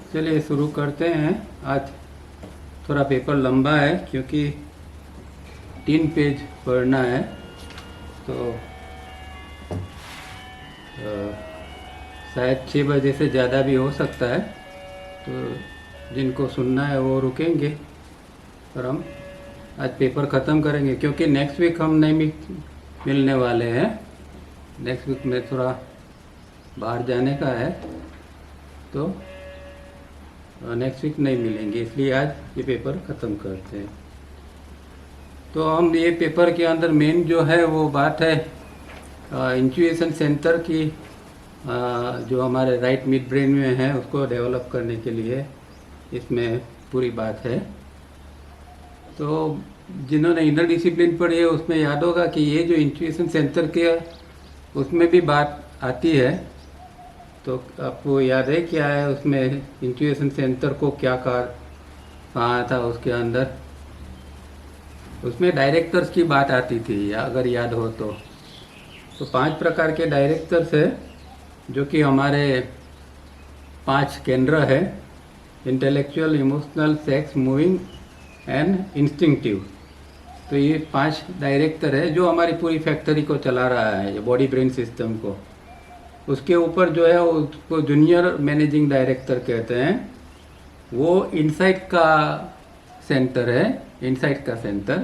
चलिए शुरू करते हैं। आज थोड़ा पेपर लंबा है क्योंकि 3 पेज पढ़ना है। तो शायद 6 बजे से ज़्यादा भी हो सकता है। तो जिनको सुनना है वो रुकेंगे और हम आज पेपर ख़त्म करेंगे क्योंकि नेक्स्ट वीक हम नहीं मिलने वाले हैं। नेक्स्ट वीक में थोड़ा बाहर जाने का है, तो नेक्स्ट वीक नहीं मिलेंगे, इसलिए आज ये पेपर ख़त्म करते हैं। तो हम ये पेपर के अंदर मेन जो है वो बात है इंट्यूशन सेंटर की, जो हमारे राइट मिड ब्रेन में है उसको डेवलप करने के लिए इसमें पूरी बात है। तो जिन्होंने इनर डिसिप्लिन पढ़ी है उसमें याद होगा कि ये जो इंट्यूशन सेंटर के उसमें भी बात आती है। तो आपको याद है क्या है उसमें इंट्यूशन सेंटर को क्या कहा था उसके अंदर? उसमें डायरेक्टर्स की बात आती थी, या अगर याद हो तो 5 प्रकार के डायरेक्टर्स है जो कि हमारे 5 केंद्र है: intellectual, emotional, sex, moving and instinctive. तो ये 5 डायरेक्टर है जो हमारी पूरी फैक्ट्री को चला रहा है, ये बॉडी ब्रेन सिस्टम को। उसके ऊपर जो है उसको जूनियर मैनेजिंग डायरेक्टर कहते हैं। वो इनसाइट का सेंटर है, इनसाइट का सेंटर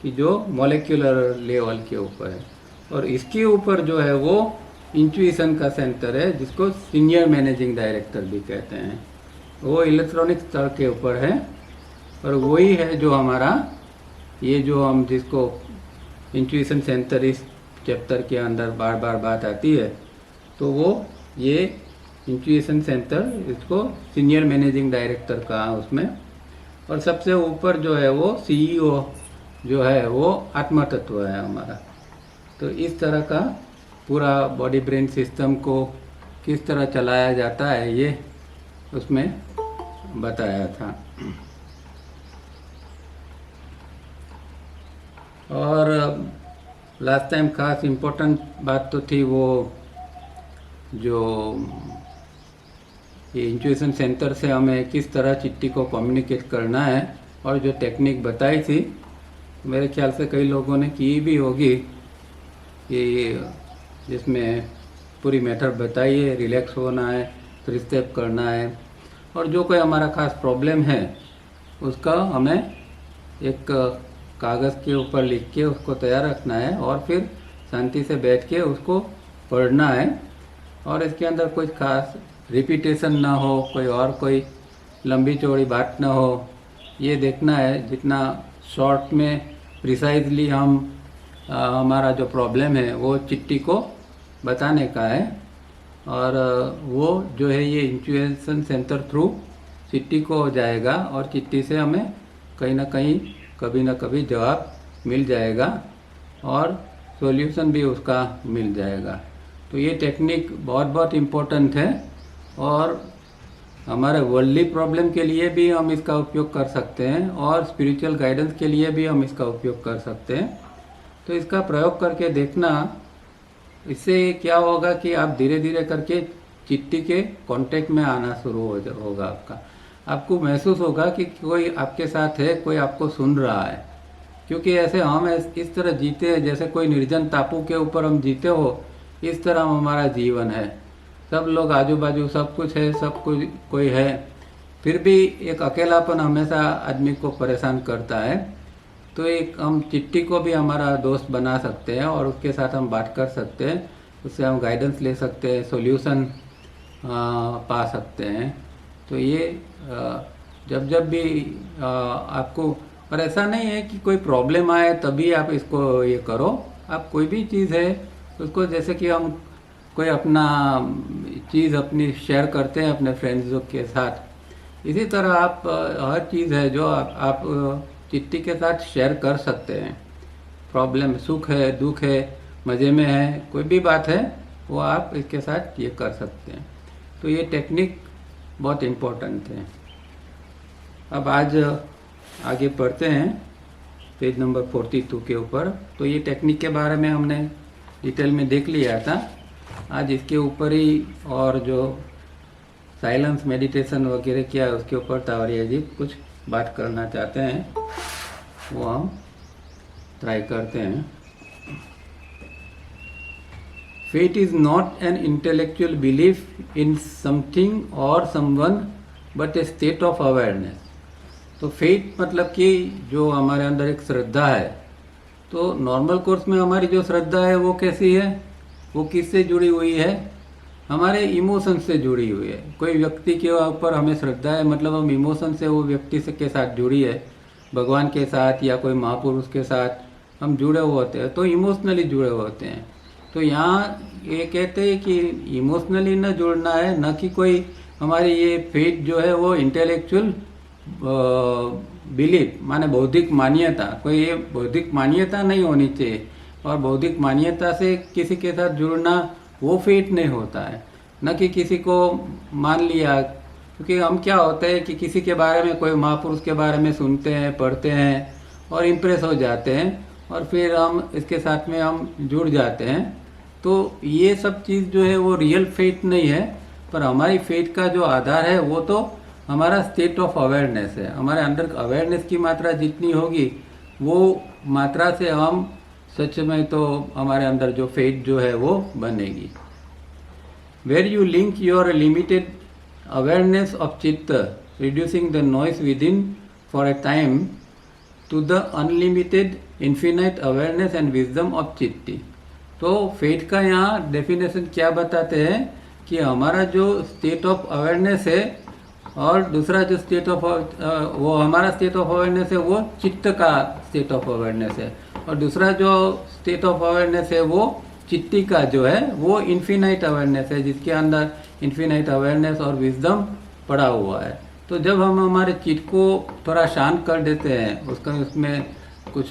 कि जो मॉलिक्यूलर लेवल के ऊपर है। और इसके ऊपर जो है वो इंट्यूशन का सेंटर है जिसको सीनियर मैनेजिंग डायरेक्टर भी कहते हैं। वो इलेक्ट्रॉनिक स्तर के ऊपर है और वही है जो हमारा ये जो हम जिसको इंट्यूशन सेंटर इस चैप्टर के अंदर बार बार बात आती है, तो वो ये इंट्यूशन सेंटर इसको सीनियर मैनेजिंग डायरेक्टर कहा उसमें। और सबसे ऊपर जो है वो सीईओ जो है वो आत्मा तत्व है हमारा। तो इस तरह का पूरा बॉडी ब्रेन सिस्टम को किस तरह चलाया जाता है ये उसमें बताया था। और लास्ट टाइम खास इम्पोर्टेंट बात तो थी वो जो ये इंट्यूशन सेंटर से हमें किस तरह चिट्ठी को कम्युनिकेट करना है, और जो टेक्निक बताई थी मेरे ख्याल से कई लोगों ने की भी होगी कि जिसमें पूरी मेथड बताई है, रिलैक्स होना है, 3 स्टेप करना है, और जो कोई हमारा खास प्रॉब्लम है उसका हमें एक कागज़ के ऊपर लिख के उसको तैयार रखना है और फिर शांति से बैठ के उसको पढ़ना है। और इसके अंदर कोई खास रिपीटेशन ना हो, कोई लंबी चौड़ी बात ना हो, ये देखना है जितना शॉर्ट में प्रिसाइजली हम हमारा जो प्रॉब्लम है वो चिट्ठी को बताने का है। और वो जो है ये इंट्यूशन सेंटर थ्रू चिट्ठी को हो जाएगा और चिट्ठी से हमें कहीं ना कहीं कभी ना कभी जवाब मिल जाएगा और सॉल्यूशन भी उसका मिल जाएगा। तो ये टेक्निक बहुत बहुत इम्पोर्टेंट है और हमारे वर्ल्डली प्रॉब्लम के लिए भी हम इसका उपयोग कर सकते हैं और स्पिरिचुअल गाइडेंस के लिए भी हम इसका उपयोग कर सकते हैं। तो इसका प्रयोग करके देखना, इससे क्या होगा कि आप धीरे धीरे करके चिट्ठी के कांटेक्ट में आना शुरू होगा। आपको महसूस होगा कि कोई आपके साथ है, कोई आपको सुन रहा है। क्योंकि ऐसे हम इस तरह जीते हैं जैसे कोई निर्जन टापू के ऊपर हम जीते हो, इस तरह हमारा जीवन है। सब लोग आजू बाजू सब कुछ है, सब कुछ कोई है, फिर भी एक अकेलापन हमेशा आदमी को परेशान करता है। तो एक हम चिट्ठी को भी हमारा दोस्त बना सकते हैं और उसके साथ हम बात कर सकते हैं, उससे हम गाइडेंस ले सकते हैं, सॉल्यूशन पा सकते हैं। तो ये जब जब भी आपको, पर ऐसा नहीं है कि कोई प्रॉब्लम आए तभी आप इसको ये करो। आप कोई भी चीज़ है उसको, जैसे कि हम कोई अपना चीज़ अपनी शेयर करते हैं अपने फ्रेंड्स के साथ, इसी तरह आप हर चीज़ है जो आप चिट्ठी के साथ शेयर कर सकते हैं। प्रॉब्लम, सुख है, दुख है, मज़े में है, कोई भी बात है वो आप इसके साथ ये कर सकते हैं। तो ये टेक्निक बहुत इम्पोर्टेंट है। अब आज आगे पढ़ते हैं पेज नंबर 42 के ऊपर। तो ये टेक्निक के बारे में हमने डिटेल में देख लिया था। आज इसके ऊपर ही और जो साइलेंस मेडिटेशन वगैरह क्या है उसके ऊपर तावरिया जी कुछ बात करना चाहते हैं, वो हम ट्राई करते हैं। Fate is not an intellectual belief in something और someone but a state of awareness. तो फेट मतलब कि जो हमारे अंदर एक श्रद्धा है, तो नॉर्मल कोर्स में हमारी जो श्रद्धा है वो कैसी है, वो किससे जुड़ी हुई है, हमारे इमोशन से जुड़ी हुई है। कोई व्यक्ति के ऊपर हमें श्रद्धा है मतलब हम इमोशन से वो व्यक्ति से के साथ जुड़ी है, भगवान के साथ या कोई महापुरुष के साथ हम जुड़े हुए होते हैं, तो इमोशनली जुड़े हुए होते हैं। तो यहाँ ये कहते हैं कि इमोशनली न जुड़ना है, न कि कोई हमारी ये फेथ जो है वो इंटेलेक्चुअल बिलीफ माने बौद्धिक मान्यता, कोई ये बौद्धिक मान्यता नहीं होनी चाहिए। और बौद्धिक मान्यता से किसी के साथ जुड़ना वो फेथ नहीं होता है, न कि किसी को मान लिया। क्योंकि हम क्या होता है कि किसी के बारे में, कोई महापुरुष के बारे में सुनते हैं, पढ़ते हैं और इम्प्रेस हो जाते हैं और फिर हम इसके साथ में हम जुड़ जाते हैं। तो ये सब चीज़ जो है वो रियल फेथ नहीं है, पर हमारी फेथ का जो आधार है वो तो हमारा स्टेट ऑफ अवेयरनेस है। हमारे अंदर अवेयरनेस की मात्रा जितनी होगी वो मात्रा से हम सच में तो हमारे अंदर जो फेथ जो है वो बनेगी। Where you link your limited awareness of चित्त reducing the noise with in for a time to the unlimited infinite awareness and wisdom of चित्ती। तो फेथ का यहाँ डेफिनेशन क्या बताते हैं कि हमारा जो स्टेट ऑफ अवेयरनेस है और दूसरा जो स्टेट ऑफ वो हमारा स्टेट ऑफ अवेयरनेस है वो चित्त का स्टेट ऑफ अवेयरनेस है, और दूसरा जो स्टेट ऑफ अवेयरनेस है वो चित्ती का जो है वो इन्फिनाइट अवेयरनेस है, जिसके अंदर इन्फिनाइट अवेयरनेस और विजडम पड़ा हुआ है। तो जब हम हमारे चित्त को थोड़ा शांत कर देते हैं, उसमें कुछ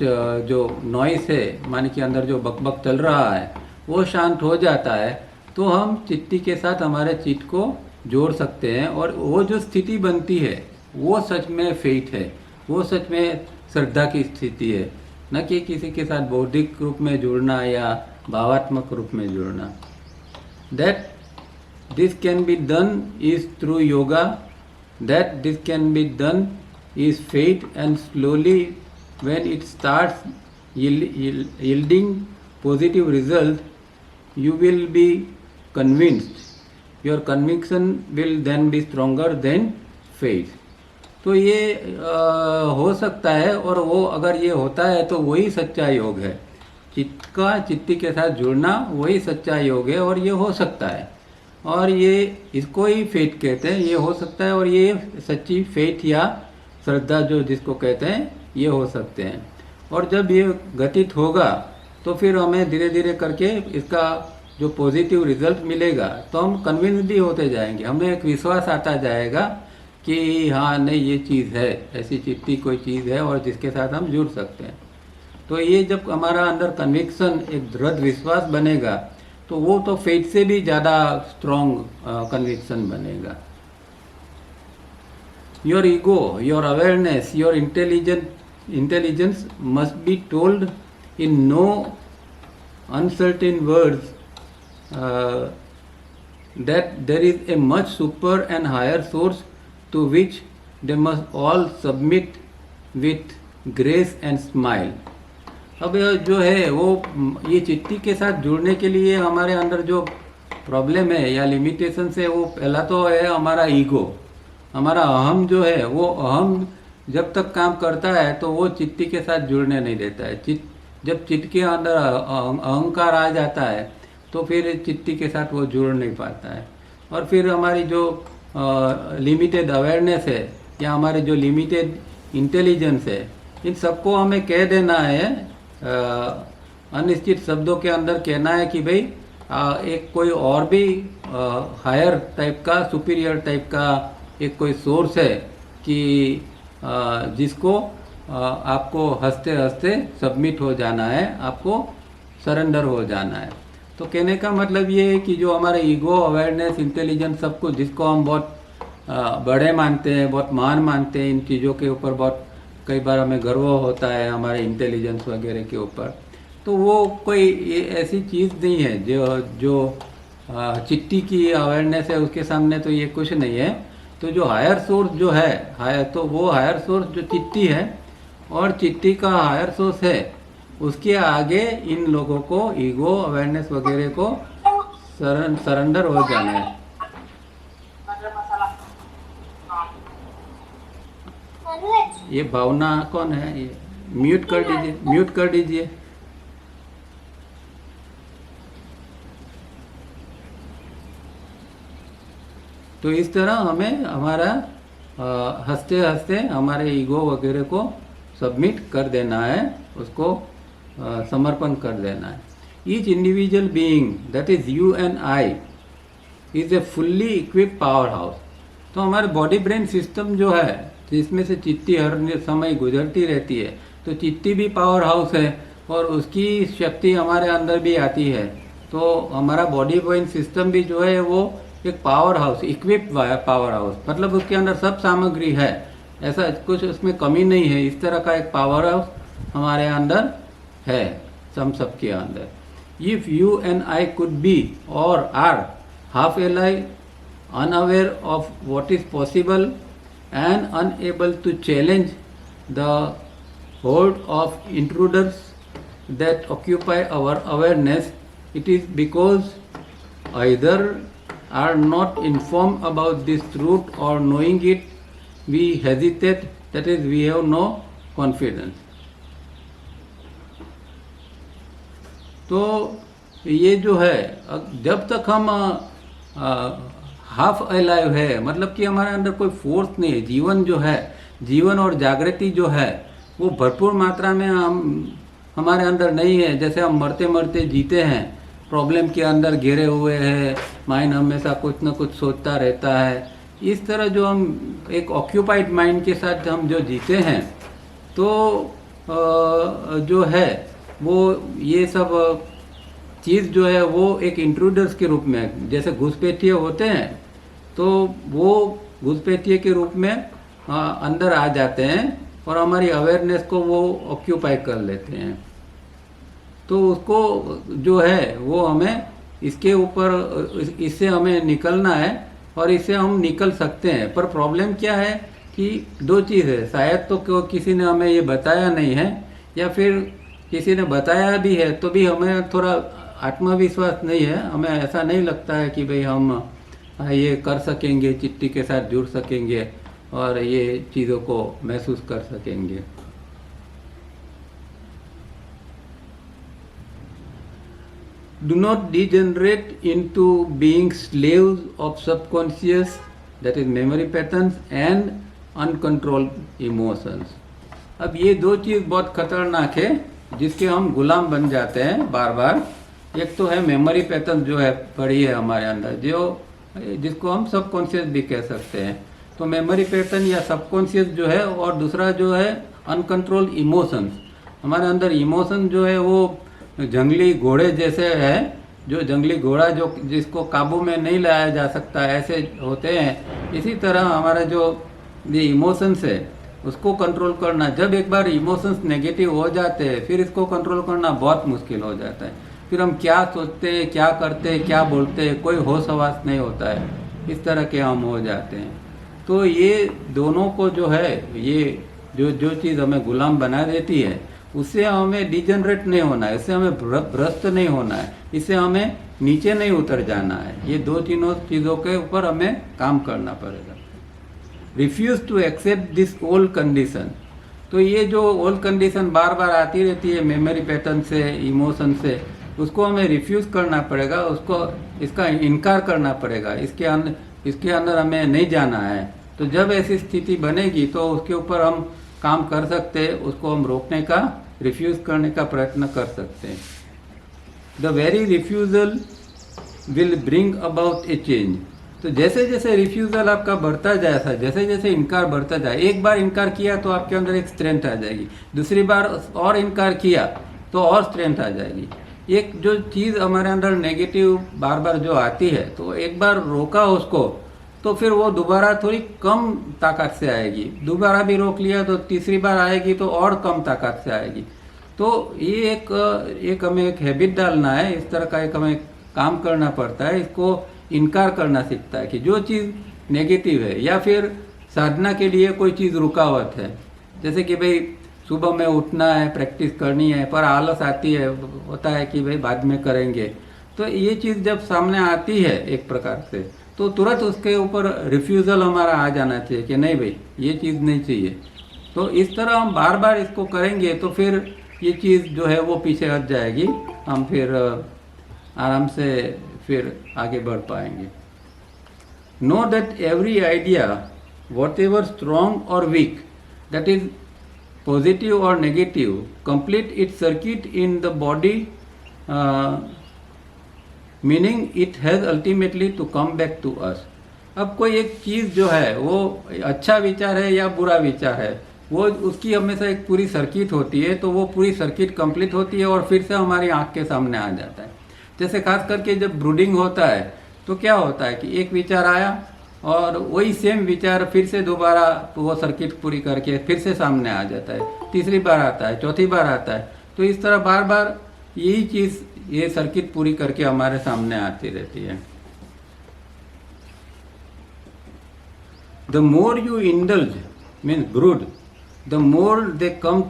जो नॉइस है माने कि अंदर जो बकबक चल रहा है वो शांत हो जाता है, तो हम चित्ती के साथ हमारे चित्त को जोड़ सकते हैं। और वो जो स्थिति बनती है वो सच में फेथ है, वो सच में श्रद्धा की स्थिति है, न कि किसी के साथ बौद्धिक रूप में जुड़ना या भावात्मक रूप में जुड़ना। That this can be done is through yoga, that this can be done is faith, and slowly when it starts yielding positive result, you will be convinced. Your conviction will then be stronger than faith. तो ये हो सकता है, और वो अगर ये होता है तो वही सच्चा योग है। चित्त का चित्ती के साथ जुड़ना वही सच्चा योग है, और ये हो सकता है, और ये इसको ही फेथ कहते हैं। ये हो सकता है और ये सच्ची फेथ या श्रद्धा जो जिसको कहते हैं ये हो सकते हैं। और जब ये घटित होगा तो फिर हमें धीरे धीरे करके इसका जो पॉजिटिव रिजल्ट मिलेगा तो हम कन्विंस भी होते जाएंगे, हमें एक विश्वास आता जाएगा कि हाँ नहीं ये चीज़ है, ऐसी चित्ती कोई चीज़ है और जिसके साथ हम जुड़ सकते हैं। तो ये जब हमारा अंदर कन्विक्शन, एक दृढ़ विश्वास बनेगा तो वो तो फेथ से भी ज़्यादा स्ट्रॉन्ग कन्विक्शन बनेगा। Your ego, your awareness, your intelligence must be told in no uncertain words that there is a much super and higher source to which they must all submit with grace and smile. अब जो है वो ये चित्ती के साथ जुड़ने के लिए हमारे अंदर जो प्रॉब्लम है या लिमिटेशन है, वो पहला तो है हमारा ईगो, हमारा अहम जो है वो अहम जब तक काम करता है तो वो चित्ती के साथ जुड़ने नहीं देता है। जब चित्त के अंदर अहंकार आ जाता है तो फिर चित्ती के साथ वो जुड़ नहीं पाता है। और फिर हमारी जो लिमिटेड अवेयरनेस है या हमारे जो लिमिटेड इंटेलिजेंस है, इन सबको हमें कह देना है, अनिश्चित शब्दों के अंदर कहना है कि भाई एक कोई और भी हायर टाइप का, सुपीरियर टाइप का एक कोई सोर्स है कि जिसको आपको हंसते हंसते सबमिट हो जाना है, आपको सरेंडर हो जाना है। तो कहने का मतलब ये है कि जो हमारे ईगो, अवेयरनेस, इंटेलिजेंस, सब कुछ जिसको हम बहुत बड़े मानते हैं, बहुत महान मानते हैं, इन चीज़ों के ऊपर बहुत कई बार हमें गर्व होता है हमारे इंटेलिजेंस वगैरह के ऊपर, तो वो कोई ऐसी चीज़ नहीं है जो चिट्टी की अवेयरनेस है उसके सामने तो ये कुछ नहीं है। तो जो हायर सोर्स जो है तो वो हायर सोर्स जो चिट्टी है और चिट्टी का हायर सोर्स है, उसके आगे इन लोगों को ईगो अवेयरनेस वगैरह को सरेंडर हो जाना है। ये भावना कौन है? ये म्यूट कर दीजिए, म्यूट कर दीजिए। तो इस तरह हमें हमारा हंसते हंसते हमारे ईगो वगैरह को सबमिट कर देना है, उसको समर्पण कर देना है। Each individual being that is you and I is a fully equipped power house. तो हमारे बॉडी ब्रेन सिस्टम जो है, जिसमें से चिट्टी हर समय गुजरती रहती है, तो चिट्टी भी पावर हाउस है और उसकी शक्ति हमारे अंदर भी आती है। तो हमारा बॉडी ब्रेन सिस्टम भी जो है वो एक power house, equipped power house, मतलब उसके अंदर सब सामग्री है, ऐसा कुछ उसमें कमी नहीं है। इस तरह का एक पावर हाउस हमारे अंदर है, हम सबके अंदर। If you and I could be और are half alive, unaware of what is possible and unable to challenge the horde of intruders that occupy our awareness, it is because either are not informed about this truth or knowing it we hesitate, that is we have no confidence. तो ये जो है, जब तक हम half alive है, मतलब कि हमारे अंदर कोई फोर्स नहीं है, जीवन जो है, जीवन और जागृति जो है वो भरपूर मात्रा में हमारे अंदर नहीं है। जैसे हम मरते मरते जीते हैं, प्रॉब्लम के अंदर घिरे हुए हैं, माइंड हमेशा कुछ ना कुछ सोचता रहता है। इस तरह जो हम एक ऑक्यूपाइड माइंड के साथ हम जो जीते हैं, तो जो है वो ये सब चीज़ जो है वो एक इंट्रूडर्स के रूप में, जैसे घुसपैठिए होते हैं, तो वो घुसपैठिए के रूप में अंदर आ जाते हैं और हमारी अवेयरनेस को वो ऑक्यूपाई कर लेते हैं। तो उसको जो है वो हमें इसके ऊपर, इससे हमें निकलना है और इससे हम निकल सकते हैं। पर प्रॉब्लम क्या है कि दो चीज़ है, शायद तो किसी ने हमें ये बताया नहीं है, या फिर किसी ने बताया भी है तो भी हमें थोड़ा आत्मविश्वास नहीं है, हमें ऐसा नहीं लगता है कि भाई हम ये कर सकेंगे, चिट्टी के साथ जुड़ सकेंगे और ये चीज़ों को महसूस कर सकेंगे। Do not degenerate into being slaves of subconscious, that is memory patterns and uncontrolled emotions. अब ये दो चीज़ बहुत खतरनाक है जिसके हम गुलाम बन जाते हैं बार बार। एक तो है मेमोरी पैटर्न जो है पड़ी है हमारे अंदर, जिसको हम सबकॉन्शियस भी कह सकते हैं। तो मेमोरी पैटर्न या सबकॉन्शियस जो है, और दूसरा जो है अनकंट्रोल्ड इमोशंस। हमारे अंदर इमोशन जो है वो जंगली घोड़े जैसे है, जो जंगली घोड़ा जो जिसको काबू में नहीं लाया जा सकता, ऐसे होते हैं। इसी तरह हमारा जो ये इमोशंस है उसको कंट्रोल करना, जब एक बार इमोशंस नेगेटिव हो जाते हैं फिर इसको कंट्रोल करना बहुत मुश्किल हो जाता है। फिर हम क्या सोचते हैं, क्या करते हैं, क्या बोलते हैं, कोई होश हवास नहीं होता है, इस तरह के हम हो जाते हैं। तो ये दोनों को जो है, ये जो चीज़ हमें गुलाम बना देती है, उससे हमें डिजनरेट नहीं होना है, इससे हमें भ्रष्ट नहीं होना है, इससे हमें नीचे नहीं उतर जाना है। ये दो तीनों चीज़ों के ऊपर हमें काम करना पड़ेगा। Refuse to accept this old condition. तो ये जो ओल्ड कंडीशन बार बार आती रहती है मेमोरी पैटर्न से, इमोशन से, उसको हमें रिफ्यूज़ करना पड़ेगा, उसको इसका इनकार करना पड़ेगा, इसके अंदर हमें नहीं जाना है। तो जब ऐसी स्थिति बनेगी तो उसके ऊपर हम काम कर सकते हैं, उसको हम रोकने का, रिफ्यूज़ करने का प्रयत्न कर सकते हैं। The very refusal will bring about A change. तो जैसे जैसे रिफ्यूज़ल आपका बढ़ता जाए, जैसे जैसे इनकार बढ़ता जाए, एक बार इनकार किया तो आपके अंदर एक स्ट्रेंथ आ जाएगी, दूसरी बार और इनकार किया तो और स्ट्रेंथ आ जाएगी। एक जो चीज़ हमारे अंदर नेगेटिव बार बार जो आती है, तो एक बार रोका उसको तो फिर वो दोबारा थोड़ी कम ताकत से आएगी, दोबारा भी रोक लिया तो तीसरी बार आएगी तो और कम ताकत से आएगी। तो ये एक हमें एक हैबिट डालना है, इस तरह का एक हमें काम करना पड़ता है, इसको इनकार करना सीखता है कि जो चीज़ नेगेटिव है या फिर साधना के लिए कोई चीज़ रुकावट है, जैसे कि भाई सुबह में उठना है, प्रैक्टिस करनी है, पर आलस आती है, होता है कि भाई बाद में करेंगे, तो ये चीज़ जब सामने आती है एक प्रकार से, तो तुरंत उसके ऊपर रिफ्यूज़ल हमारा आ जाना चाहिए कि नहीं भाई ये चीज़ नहीं चाहिए। तो इस तरह हम बार बार इसको करेंगे तो फिर ये चीज़ जो है वो पीछे हट जाएगी, हम फिर आराम से फिर आगे बढ़ पाएंगे। Know that every idea whatever strong और वीक, दैट इज पॉजिटिव और negative, complete its circuit in the body, meaning it has ultimately to come back to us. अब कोई एक चीज़ जो है वो अच्छा विचार है या बुरा विचार है, वो उसकी हमेशा एक पूरी सर्किट होती है, तो वो पूरी सर्किट कंप्लीट होती है और फिर से हमारी आंख के सामने आ जाता है। जैसे खास करके जब ब्रूडिंग होता है तो क्या होता है कि एक विचार आया और वही सेम विचार फिर से दोबारा वो सर्किट पूरी करके फिर से सामने आ जाता है, तीसरी बार आता है, चौथी बार आता है, तो इस तरह बार बार यही चीज़ ये सर्किट पूरी करके हमारे सामने आती रहती है। The more you indulge means brood, the more they come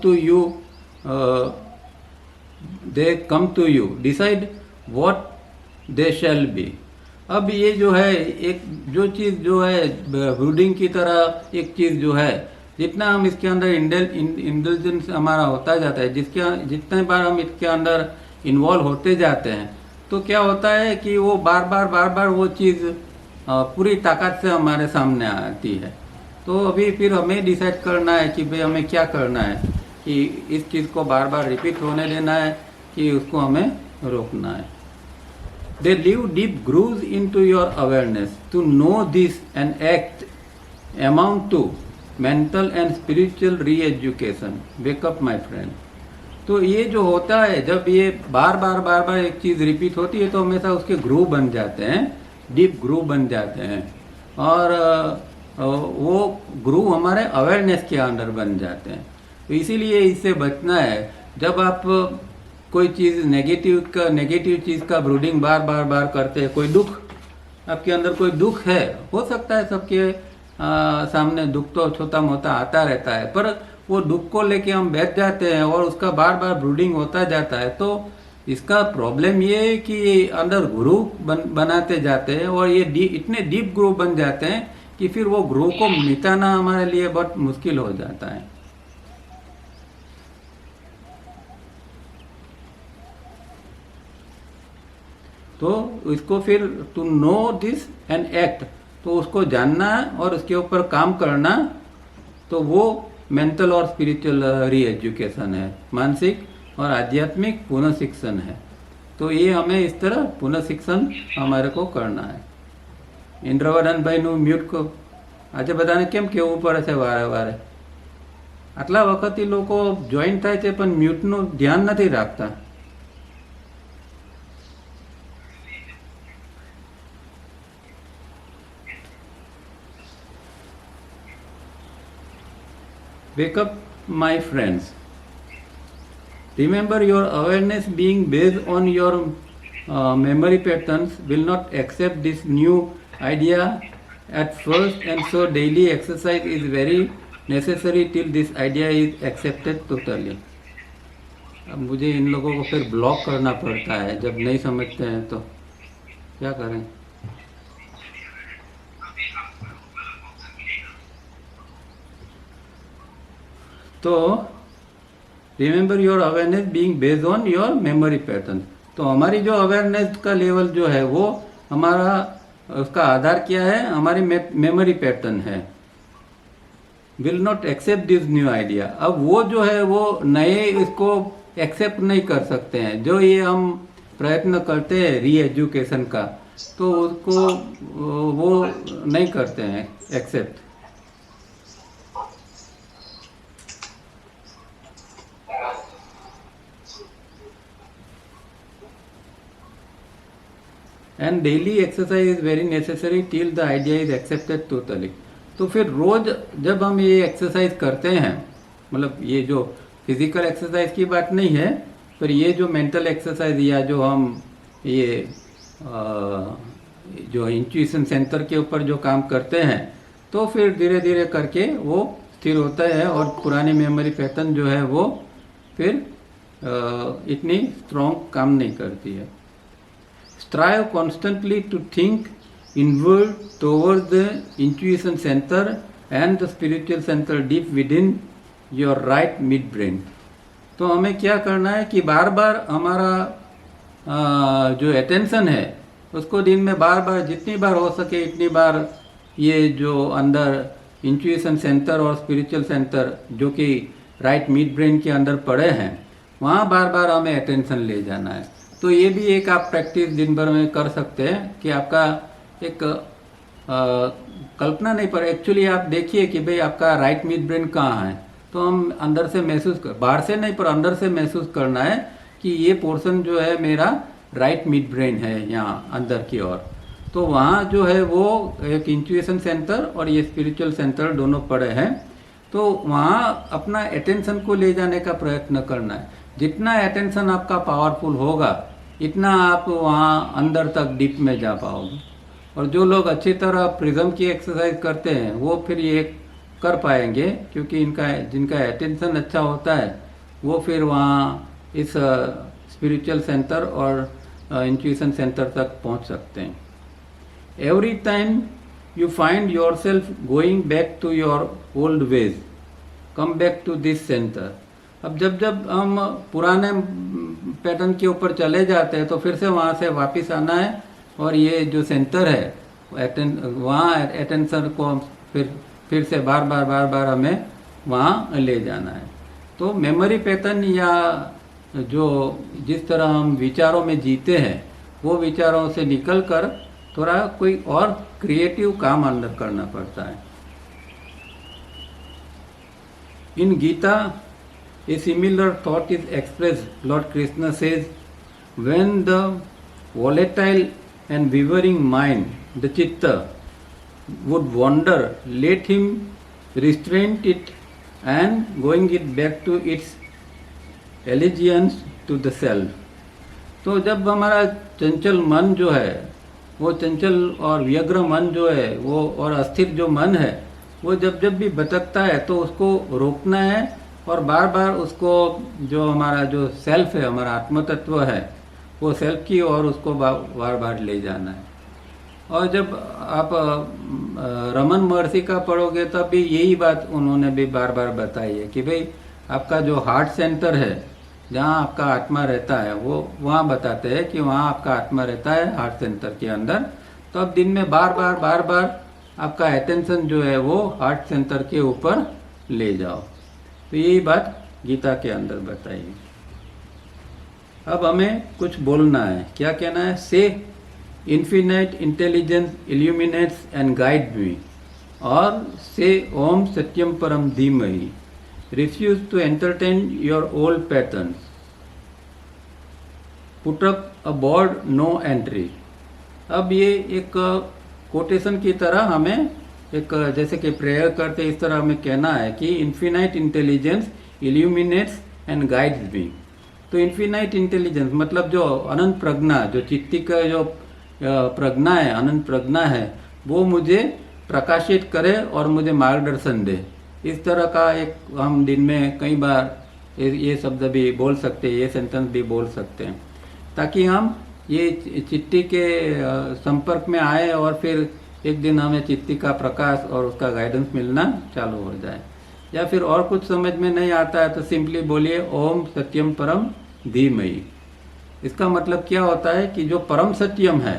to you decide what they shall be. अब ये जो है एक जो चीज़ जो है ब्रूडिंग की तरह एक चीज़ जो है, जितना हम इसके अंदर इंटेलिजेंस हमारा होता जाता है, जितने बार हम इसके अंदर इन्वॉल्व होते जाते हैं, तो क्या होता है कि वो बार बार वो चीज़ पूरी ताकत से हमारे सामने आती है। तो अभी फिर हमें डिसाइड करना है कि भाई हमें क्या करना है, कि इस चीज़ को बार बार रिपीट होने देना है कि उसको हमें रोकना है। They leave deep grooves into your awareness. To know this and act amount to mental and spiritual re-education. Wake up my friend. तो ये जो होता है, जब ये बार बार एक चीज़ रिपीट होती है तो हमेशा उसके ग्रूव बन जाते हैं, डीप ग्रूव बन जाते हैं, और वो ग्रूव हमारे अवेयरनेस के अंदर बन जाते हैं। तो इसीलिए इससे बचना है। जब आप कोई चीज़ नेगेटिव चीज़ का ब्रूडिंग बार करते हैं, कोई दुख आपके अंदर, कोई दुख है, हो सकता है सबके सामने दुख तो छोटा मोटा आता रहता है, पर वो दुख को लेके हम बैठ जाते हैं और उसका बार ब्रूडिंग होता जाता है, तो इसका प्रॉब्लम ये है कि अंदर ग्रूव बनाते जाते हैं और ये इतने डीप ग्रूव बन जाते हैं कि फिर वो ग्रूव को मिटाना हमारे लिए बहुत मुश्किल हो जाता है। तो इसको फिर to know this and act, तो उसको जानना और उसके ऊपर काम करना, तो वो मेंटल और स्पिरिचुअल री एजुकेशन है, मानसिक और आध्यात्मिक पुनर्शिक्षण है। तो ये हमें इस तरह पुनर्शिक्षण हमारे को करना है। ઇન્દ્રવર્ધન ભાઈનું મ્યુટ કો આજે બધાને કેમ કહેવું પડે છે વારે વારે? આટલા વખતથી લોકો જોઈન થાય છે પણ મ્યુટનું ધ્યાન નથી રાખતા. Wake up, my friends. Remember, your awareness being based on your memory patterns will not accept this new idea at first, and so daily exercise is very necessary till this idea is accepted totally. अब मुझे इन लोगों को फिर block करना पड़ता है जब नहीं समझते हैं, तो क्या करें? तो remember your awareness being based on your memory pattern. तो हमारी जो अवेयरनेस का लेवल जो है वो हमारा उसका आधार क्या है? हमारी मेमोरी पैटर्न है. Will not accept this new idea. अब वो जो है वो नए इसको एक्सेप्ट नहीं कर सकते हैं. जो ये हम प्रयत्न करते हैं री एजुकेशन का, तो उसको वो नहीं करते हैं accept. And daily exercise is very necessary till the idea is accepted totally. तो फिर रोज जब हम ये एक्सरसाइज करते हैं, मतलब ये जो फिजिकल एक्सरसाइज की बात नहीं है, पर ये जो मेंटल एक्सरसाइज या जो हम ये जो इंट्यूशन सेंटर के ऊपर जो काम करते हैं, तो फिर धीरे धीरे करके वो स्थिर होता है और पुरानी मेमोरी पैटर्न जो है वो फिर इतनी स्ट्रॉन्ग काम नहीं करती है। Strive constantly to think inward towards the intuition centre and the spiritual centre deep within your right mid brain. तो हमें क्या करना है कि बार बार हमारा जो अटेंशन है उसको दिन में बार बार जितनी बार हो सके इतनी बार ये जो अंदर इंट्यूशन सेंटर और स्पिरिचुअल सेंटर जो कि राइट मिड ब्रेन के अंदर पड़े हैं वहाँ बार बार हमें अटेंशन ले जाना है। तो ये भी एक आप प्रैक्टिस दिन भर में कर सकते हैं कि आपका एक कल्पना नहीं, पर एक्चुअली आप देखिए कि भाई आपका राइट मिड ब्रेन कहाँ है। तो हम अंदर से महसूस कर, बाहर से नहीं पर अंदर से महसूस करना है कि ये पोर्शन जो है मेरा राइट मिड ब्रेन है यहाँ अंदर की ओर। तो वहाँ जो है वो एक इंट्यूशन सेंटर और ये स्पिरिचुअल सेंटर दोनों पड़े हैं। तो वहाँ अपना अटेंशन को ले जाने का प्रयत्न करना है। जितना अटेंशन आपका पावरफुल होगा इतना आप वहाँ अंदर तक डीप में जा पाओगे। और जो लोग अच्छी तरह प्रिज्म की एक्सरसाइज करते हैं वो फिर ये कर पाएंगे, क्योंकि जिनका अटेंशन अच्छा होता है वो फिर वहाँ इस स्पिरिचुअल सेंटर और इंट्यूशन सेंटर तक पहुँच सकते हैं। Every time you find yourself going back to your old ways, come back to this center। अब जब जब हम पुराने पैटर्न के ऊपर चले जाते हैं तो फिर से वहाँ से वापस आना है और ये जो सेंटर है वहाँ अटेंशन को फिर से बार बार हमें वहाँ ले जाना है। तो मेमोरी पैटर्न या जो जिस तरह हम विचारों में जीते हैं वो विचारों से निकल कर थोड़ा कोई और क्रिएटिव काम अंदर करना पड़ता है। In Gita a similar thought is expressed. Lord Krishna says, when the volatile and wavering mind the चित्त would wander, let him restrain it and going it back to its allegiance to the self. तो जब हमारा चंचल मन जो है वो चंचल और व्यग्र मन जो है वो और अस्थिर जो मन है वो जब जब भी भटकता है तो उसको रोकना है और बार बार उसको जो हमारा जो सेल्फ है, हमारा आत्म तत्व है, वो सेल्फ की ओर उसको बार बार ले जाना है। और जब आप रमन महर्षि का पढ़ोगे तब भी यही बात उन्होंने भी बार बार बताई है कि भाई आपका जो हार्ट सेंटर है जहाँ आपका आत्मा रहता है वो वहाँ बताते हैं कि वहाँ आपका आत्मा रहता है हार्ट सेंटर के अंदर। तो अब दिन में बार बार आपका अटेंशन जो है वो हार्ट सेंटर के ऊपर ले जाओ। तो यही बात गीता के अंदर बताई है। अब हमें कुछ बोलना है। क्या कहना है? से infinite intelligence illuminates and guide me, और से ओम सत्यम परम धीमहि, refuse to entertain your old patterns, put up a board no entry। अब ये एक कोटेशन की तरह हमें एक जैसे कि प्रेयर करते इस तरह हमें कहना है कि infinite intelligence illuminates and guides me. तो इन्फिनाइट इंटेलिजेंस मतलब जो अनंत प्रज्ञा, जो चित्ती का जो प्रज्ञा है, अनंत प्रज्ञा है, वो मुझे प्रकाशित करे और मुझे मार्गदर्शन दे। इस तरह का एक हम दिन में कई बार ये शब्द भी बोल सकते हैं, ये सेंटेंस भी बोल सकते हैं, ताकि हम ये चिट्ठी के संपर्क में आए और फिर एक दिन हमें चिट्ठी का प्रकाश और उसका गाइडेंस मिलना चालू हो जाए। या फिर और कुछ समझ में नहीं आता है तो सिंपली बोलिए ओम सत्यम परम धीमहि। इसका मतलब क्या होता है कि जो परम सत्यम है,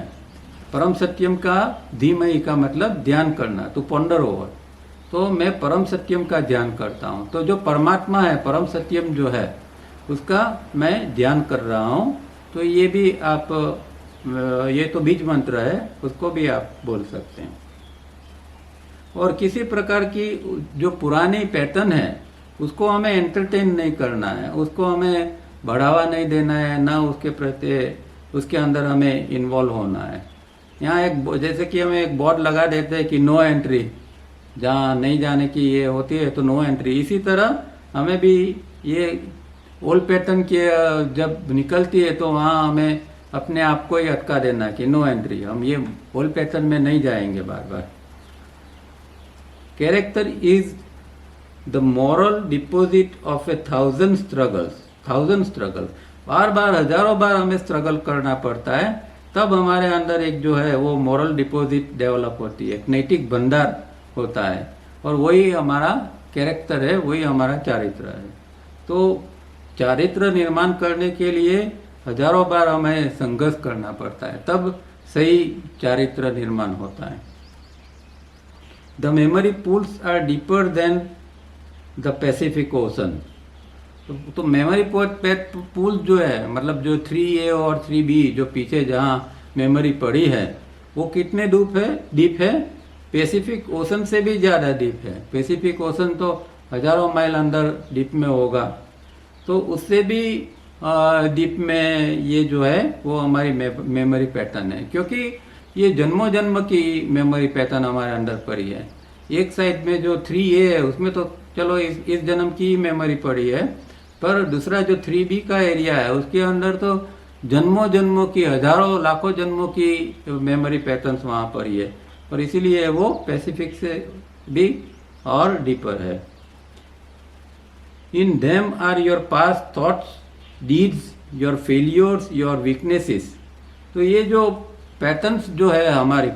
परम सत्यम का धीमहि का मतलब ध्यान करना, तो पॉन्डर ओवर। तो मैं परम सत्यम का ध्यान करता हूँ। तो जो परमात्मा है, परम सत्यम जो है, उसका मैं ध्यान कर रहा हूँ। तो ये भी आप ये तो बीज मंत्र है, उसको भी आप बोल सकते हैं। और किसी प्रकार की जो पुरानी पैटर्न है उसको हमें एंटरटेन नहीं करना है, उसको हमें बढ़ावा नहीं देना है, ना उसके प्रति उसके अंदर हमें इन्वॉल्व होना है। यहाँ एक जैसे कि हमें एक बोर्ड लगा देते हैं कि नो एंट्री, जहाँ नहीं जाने की ये होती है तो नो एंट्री। इसी तरह हमें भी ये ओल्ड पैटर्न के जब निकलती है तो वहाँ हमें अपने आप को ही अटका देना कि नो एंट्री, हम ये होल पैटर्न में नहीं जाएंगे बार बार। Character is the moral deposit of 1000 struggles. 1000 struggles, बार बार हजारों बार हमें स्ट्रगल करना पड़ता है, तब हमारे अंदर एक जो है वो मॉरल डिपॉजिट डेवलप होती है, एक नैतिक भंडार होता है, और वही हमारा कैरेक्टर है, वही हमारा चारित्र है। तो चारित्र निर्माण करने के लिए हजारों बार हमें संघर्ष करना पड़ता है, तब सही चारित्र निर्माण होता है। The memory pools are deeper than the Pacific ocean. तो मेमोरी पूल जो है, मतलब जो 3A और 3B जो पीछे जहाँ मेमोरी पड़ी है, वो कितने डीप है? पैसिफिक ओशन से भी ज़्यादा डीप है। पैसिफिक ओशन तो हजारों माइल अंदर डीप में होगा, तो उससे भी डीप में ये जो है वो हमारी मेमोरी पैटर्न है, क्योंकि ये जन्मों जन्म की मेमोरी पैटर्न हमारे अंदर पड़ी है। एक साइड में जो 3A है उसमें तो चलो इस जन्म की मेमोरी पड़ी है, पर दूसरा जो 3B का एरिया है उसके अंदर तो जन्मों जन्मों की, हजारों लाखों जन्मों की मेमोरी पैटर्न्स वहाँ पर ही है, और इसीलिए वो पैसिफिक से भी और डीपर है। In them are your past thoughts, deeds, your failures, your weaknesses. तो ये जो पैटर्न्स जो है हमारी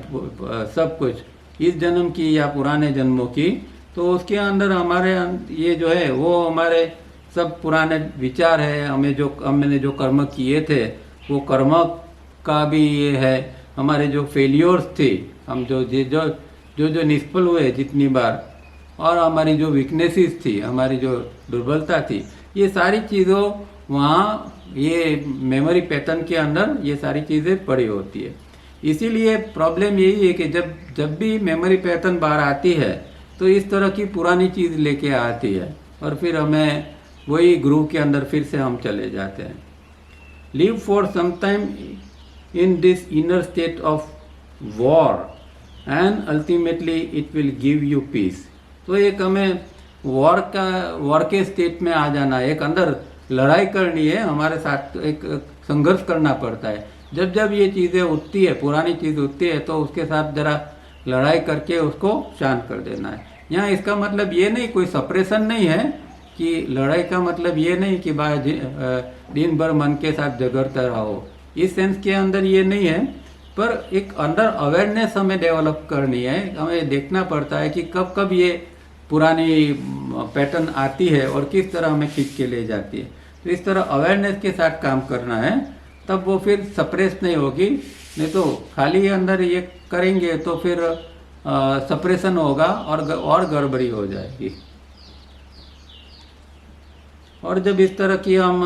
सब कुछ इस जन्म की या पुराने जन्मों की, तो उसके अंदर हमारे ये जो है वो हमारे सब पुराने विचार है, हमने जो कर्म किए थे वो कर्म का भी ये है। हमारे जो फेलियर्स थे, हम जो निष्फल हुए जितनी बार, और हमारी जो वीकनेसेस थी, हमारी जो दुर्बलता थी, ये सारी चीज़ों वहाँ ये मेमोरी पैटर्न के अंदर ये सारी चीज़ें पड़ी होती है। इसीलिए प्रॉब्लम यही है कि जब भी मेमोरी पैटर्न बाहर आती है तो इस तरह की पुरानी चीज़ लेके आती है, और फिर हमें वही ग्रुव के अंदर फिर से हम चले जाते हैं। Live for some time in this inner state of war and ultimately it will give you peace. तो एक हमें वॉर के स्टेट में आ जाना है, एक अंदर लड़ाई करनी है, हमारे साथ एक संघर्ष करना पड़ता है। जब ये चीज़ें उठती है, पुरानी चीज़ उठती है, तो उसके साथ जरा लड़ाई करके उसको शांत कर देना है। यहाँ इसका मतलब ये नहीं, कोई सप्रेशन नहीं है कि लड़ाई का मतलब ये नहीं कि दिन भर मन के साथ झगड़ते रहो, इस सेंस के अंदर ये नहीं है, पर एक अंदर अवेयरनेस हमें डेवलप करनी है। हमें देखना पड़ता है कि कब कब ये पुरानी पैटर्न आती है और किस तरह हमें खींच के ले जाती है। तो इस तरह अवेयरनेस के साथ काम करना है, तब वो फिर सप्रेस नहीं होगी। नहीं तो खाली अंदर ये करेंगे तो फिर सप्रेशन होगा और गड़बड़ी हो जाएगी। और जब इस तरह की हम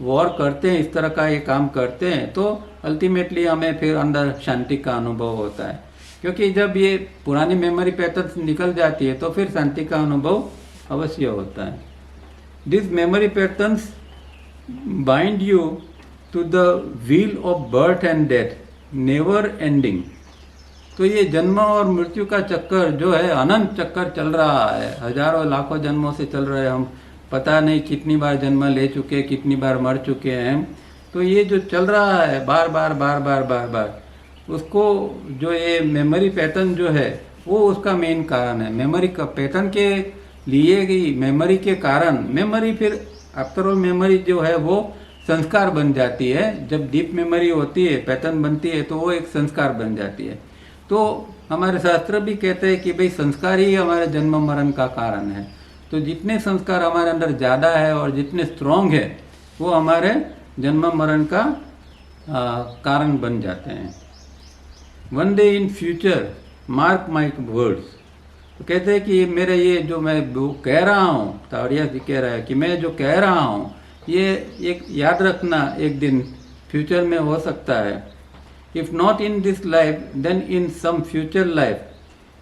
वॉर करते हैं, इस तरह का ये काम करते हैं, तो अल्टीमेटली हमें फिर अंदर शांति का अनुभव होता है, क्योंकि जब ये पुरानी मेमोरी पैटर्न्स निकल जाती है तो फिर शांति का अनुभव अवश्य होता है। This memory patterns bind you to the wheel of birth and death, never ending. तो ये जन्म और मृत्यु का चक्कर जो है अनंत चक्कर चल रहा है, हजारों लाखों जन्मों से चल रहे हैं। हम पता नहीं कितनी बार जन्म ले चुके, कितनी बार मर चुके हैं। तो ये जो चल रहा है बार बार उसको जो ये मेमोरी पैटर्न जो है वो उसका मेन कारण है। मेमोरी का पैटर्न के लिए गई मेमोरी के कारण, मेमोरी फिर आफ्टर ऑल मेमोरी जो है वो संस्कार बन जाती है। जब डीप मेमोरी होती है, पैटर्न बनती है, तो वो एक संस्कार बन जाती है। तो हमारे शास्त्र भी कहते हैं कि भाई संस्कार ही हमारे जन्म मरण का कारण है। तो जितने संस्कार हमारे अंदर ज़्यादा है और जितने स्ट्रॉन्ग है, वो हमारे जन्म मरण का कारण बन जाते हैं। One day in future mark my words. तो कहते हैं कि मेरे ये जो मैं कह रहा हूँ, तावड़िया जी कह रहा है कि मैं जो कह रहा हूँ ये एक याद रखना, एक दिन फ्यूचर में हो सकता है। If not in this life then in some future life,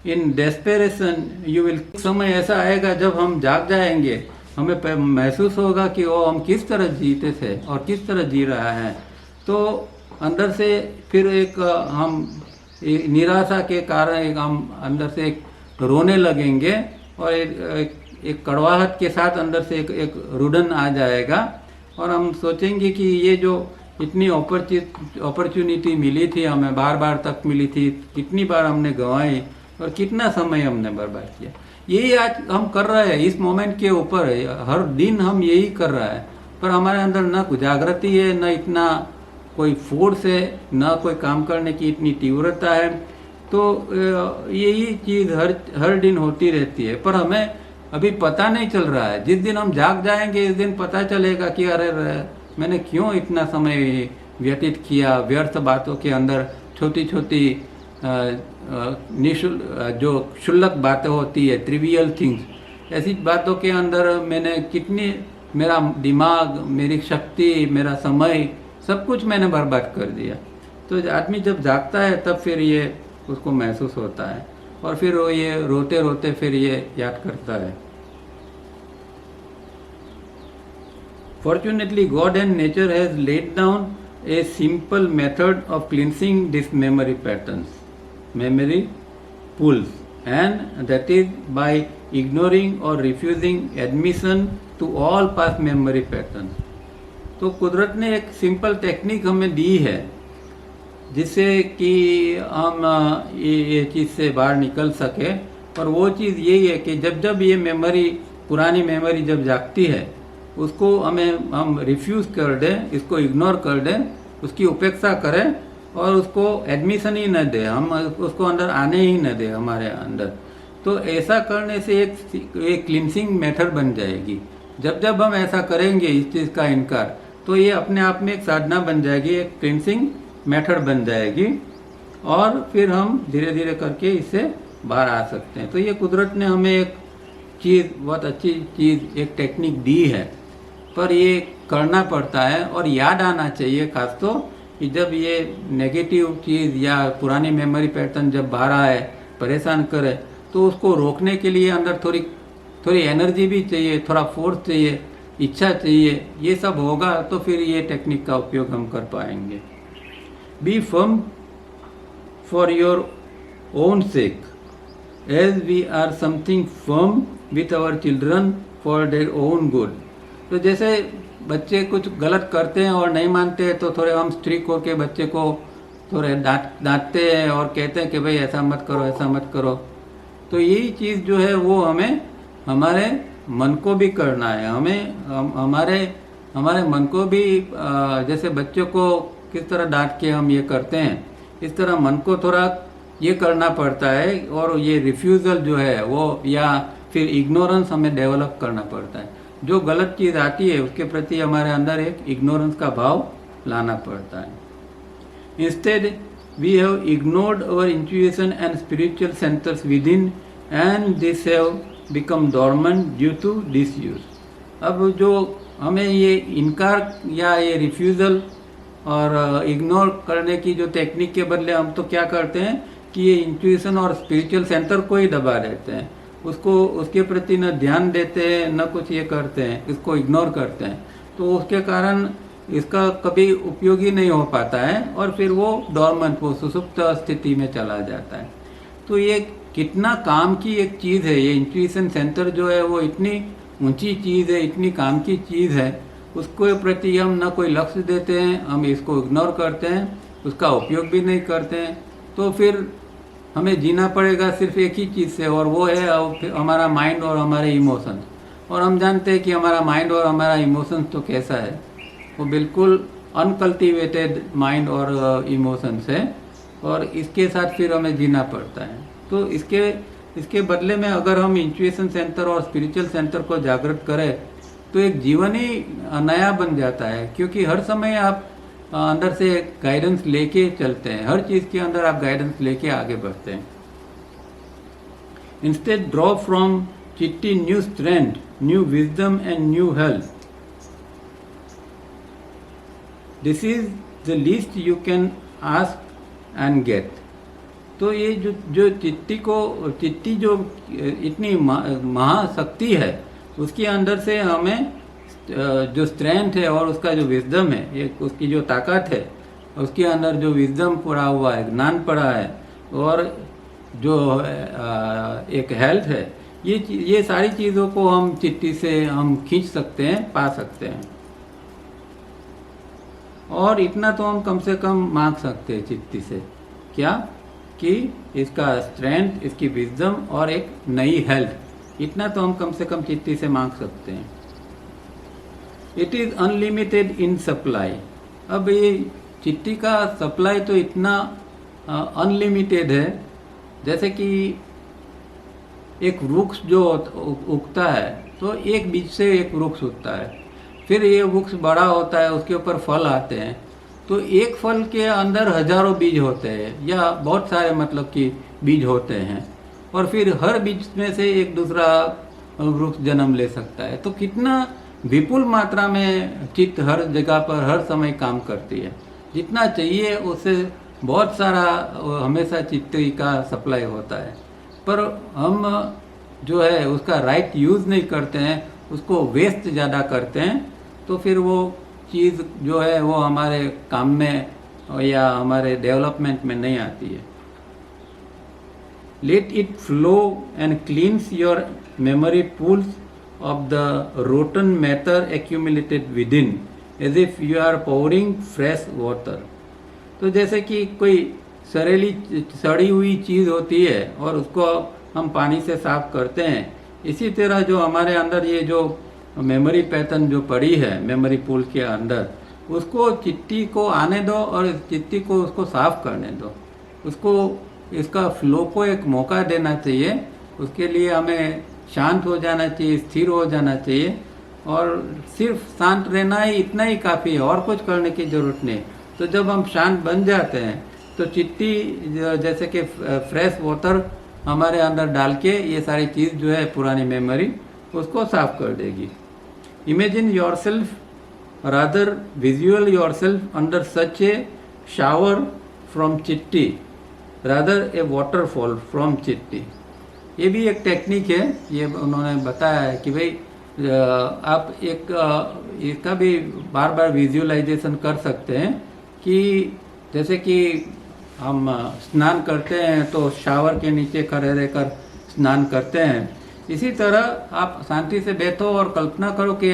in desperation you will. समय ऐसा आएगा जब हम जाग जाएंगे, हमें महसूस होगा कि वो हम किस तरह जीते थे और किस तरह जी रहा है। तो अंदर से फिर एक हम निराशा के कारण हम अंदर से एक रोने लगेंगे, और एक कड़वाहट के साथ अंदर से एक रुदन आ जाएगा, और हम सोचेंगे कि ये जो इतनी अपॉर्चुनिटी मिली थी हमें, बार बार तक मिली थी, कितनी बार हमने गंवाई और कितना समय हमने बर्बाद किया। यही आज हम कर रहे हैं, इस मोमेंट के ऊपर हर दिन हम यही कर रहा है, पर हमारे अंदर न कुछ जागृति है, न इतना कोई फोर्स है, न कोई काम करने की इतनी तीव्रता है। तो यही चीज़ हर दिन होती रहती है, पर हमें अभी पता नहीं चल रहा है। जिस दिन हम जाग जाएंगे इस दिन पता चलेगा कि अरे मैंने क्यों इतना समय व्यतीत किया व्यर्थ बातों के अंदर, छोटी छोटी जो क्षुल्लक बातें होती है, ट्रिवियल थिंग्स, ऐसी बातों के अंदर मैंने कितनी, मेरा दिमाग, मेरी शक्ति, मेरा समय, सब कुछ मैंने बर्बाद कर दिया। तो आदमी जब जागता है तब फिर ये उसको महसूस होता है और फिर वो ये रोते रोते फिर ये याद करता है। Fortunately, God and nature has laid down a simple method of cleansing these memory patterns, memory pools, and that is by ignoring or refusing admission to all past memory patterns. तो कुदरत ने एक सिंपल टेक्निक हमें दी है जिससे कि हम ये चीज़ से बाहर निकल सके। और वो चीज़ यही है कि जब जब ये मेमोरी, पुरानी मेमोरी जब जागती है, उसको हम रिफ्यूज़ कर दें, इसको इग्नोर कर दें, उसकी उपेक्षा करें और उसको एडमिशन ही न दें, हम उसको अंदर आने ही न दें हमारे अंदर। तो ऐसा करने से एक क्लिनसिंग मेथड बन जाएगी। जब जब हम ऐसा करेंगे इस चीज़ का इनकार, तो ये अपने आप में एक साधना बन जाएगी, एक क्लिनसिंग मेथड बन जाएगी और फिर हम धीरे धीरे करके इससे बाहर आ सकते हैं। तो ये कुदरत ने हमें एक चीज़, बहुत अच्छी चीज़, एक टेक्निक दी है, पर ये करना पड़ता है और याद आना चाहिए खास तो कि जब ये नेगेटिव चीज़ या पुरानी मेमोरी पैटर्न जब बाहर आए, परेशान करे, तो उसको रोकने के लिए अंदर थोड़ी एनर्जी भी चाहिए, थोड़ा फोर्स चाहिए, इच्छा चाहिए। ये सब होगा तो फिर ये टेक्निक का उपयोग हम कर पाएंगे। Be firm for your own sake as we are something firm with our children for their own good. तो जैसे बच्चे कुछ गलत करते हैं और नहीं मानते हैं, तो थोड़े हम स्ट्रिक्ट होकर बच्चे को थोड़े डांटते हैं और कहते हैं कि भाई ऐसा मत करो, ऐसा मत करो। तो यही चीज़ जो है वो हमें हमारे मन को भी करना है। हमारे मन को भी जैसे बच्चों को किस तरह डांट के हम ये करते हैं, इस तरह मन को थोड़ा ये करना पड़ता है और ये रिफ्यूज़ल जो है वो, या फिर इग्नोरेंस हमें डेवलप करना पड़ता है। जो गलत चीज़ आती है उसके प्रति हमारे अंदर एक इग्नोरेंस का भाव लाना पड़ता है। Instead we have ignored our intuition and spiritual centres within and this have become dormant due to disuse. अब जो हमें ये इनकार या ये रिफ्यूज़ल और इग्नोर करने की जो टेक्निक के बदले हम तो क्या करते हैं कि ये इंट्यूशन और स्पिरिचुअल सेंटर को ही दबा देते हैं, उसके प्रति न ध्यान देते हैं, न कुछ ये करते हैं, इसको इग्नोर करते हैं। तो उसके कारण इसका कभी उपयोग ही नहीं हो पाता है और फिर वो डॉर्मेंट, वो सुसुप्त स्थिति में चला जाता है। तो ये कितना काम की एक चीज़ है, ये इंट्यूशन सेंटर जो है वो इतनी ऊंची चीज़ है, इतनी काम की चीज़ है, उसके प्रति हम न कोई लक्ष्य देते हैं, हम इसको इग्नोर करते हैं, उसका उपयोग भी नहीं करते हैं। तो फिर हमें जीना पड़ेगा सिर्फ एक ही चीज़ से, और वो है हमारा माइंड और हमारे इमोशंस। और हम जानते हैं कि हमारा माइंड और हमारा इमोशंस तो कैसा है, वो बिल्कुल अनकल्टिवेटेड माइंड और इमोशंस है, और इसके साथ फिर हमें जीना पड़ता है। तो इसके बदले में अगर हम इंट्यूशन सेंटर और स्पिरिचुअल सेंटर को जागृत करें तो एक जीवन ही नया बन जाता है, क्योंकि हर समय आप अंदर से गाइडेंस लेके चलते हैं, हर चीज़ के अंदर आप गाइडेंस लेके आगे बढ़ते हैं। Instead draw from chitty new strength, new wisdom and new health. This is the least you can ask and get. तो ये जो चिट्टी जो इतनी महाशक्ति है, उसके अंदर से हमें जो स्ट्रेंथ है और उसका जो विजडम है, एक उसकी जो ताकत है, उसके अंदर जो विजडम पड़ा हुआ है, ज्ञान पड़ा है, और जो एक हेल्थ है, ये सारी चीज़ों को हम चिट्टी से हम खींच सकते हैं, पा सकते हैं। और इतना तो हम कम से कम मांग सकते हैं चिट्ठी से, क्या कि इसका स्ट्रेंथ, इसकी विजडम और एक नई हेल्थ, इतना तो हम कम से कम चिट्ठी से मांग सकते हैं। It is unlimited in supply. अब ये चिट्ठी का सप्लाई तो इतना अनलिमिटेड है, जैसे कि एक वृक्ष जो उगता है तो एक बीज से एक वृक्ष उगता है, फिर ये वृक्ष बड़ा होता है, उसके ऊपर फल आते हैं, तो एक फल के अंदर हजारों बीज होते हैं या बहुत सारे मतलब कि बीज होते हैं, और फिर हर बीज में से एक दूसरा वृक्ष जन्म ले सकता है। तो कितना विपुल मात्रा में चित्त हर जगह पर हर समय काम करती है, जितना चाहिए उससे बहुत सारा हमेशा चित्त का सप्लाई होता है, पर हम जो है उसका राइट यूज़ नहीं करते हैं, उसको वेस्ट ज़्यादा करते हैं, तो फिर वो चीज़ जो है वो हमारे काम में या हमारे डेवलपमेंट में नहीं आती है। Let it flow and cleans your memory pools of the rotten matter accumulated within as if you are pouring fresh water। तो जैसे कि कोई सड़ी हुई चीज़ होती है और उसको हम पानी से साफ करते हैं, इसी तरह जो हमारे अंदर ये जो मेमोरी पैटर्न जो पड़ी है मेमोरी पूल के अंदर, उसको चिट्ठी को आने दो और इस चिट्ठी को उसको साफ करने दो, उसको इसका फ्लो को एक मौका देना चाहिए। उसके लिए हमें शांत हो जाना चाहिए, स्थिर हो जाना चाहिए, और सिर्फ शांत रहना ही इतना ही काफ़ी है, और कुछ करने की ज़रूरत नहीं। तो जब हम शांत बन जाते हैं तो चिट्ठी जैसे कि फ्रेश वाटर हमारे अंदर डाल के ये सारी चीज़ जो है पुरानी मेमोरी उसको साफ कर देगी। Imagine your self rather visual your self under such A shower from चिट्ठी रादर ए वाटरफॉल फ्रॉम चिट्ठी। ये भी एक टेक्निक है, ये उन्होंने बताया है कि भाई आप इसका भी बार बार विजुअलाइजेशन कर सकते हैं कि जैसे कि हम स्नान करते हैं तो शावर के नीचे खड़े रहकर स्नान करते हैं, इसी तरह आप शांति से बैठो और कल्पना करो कि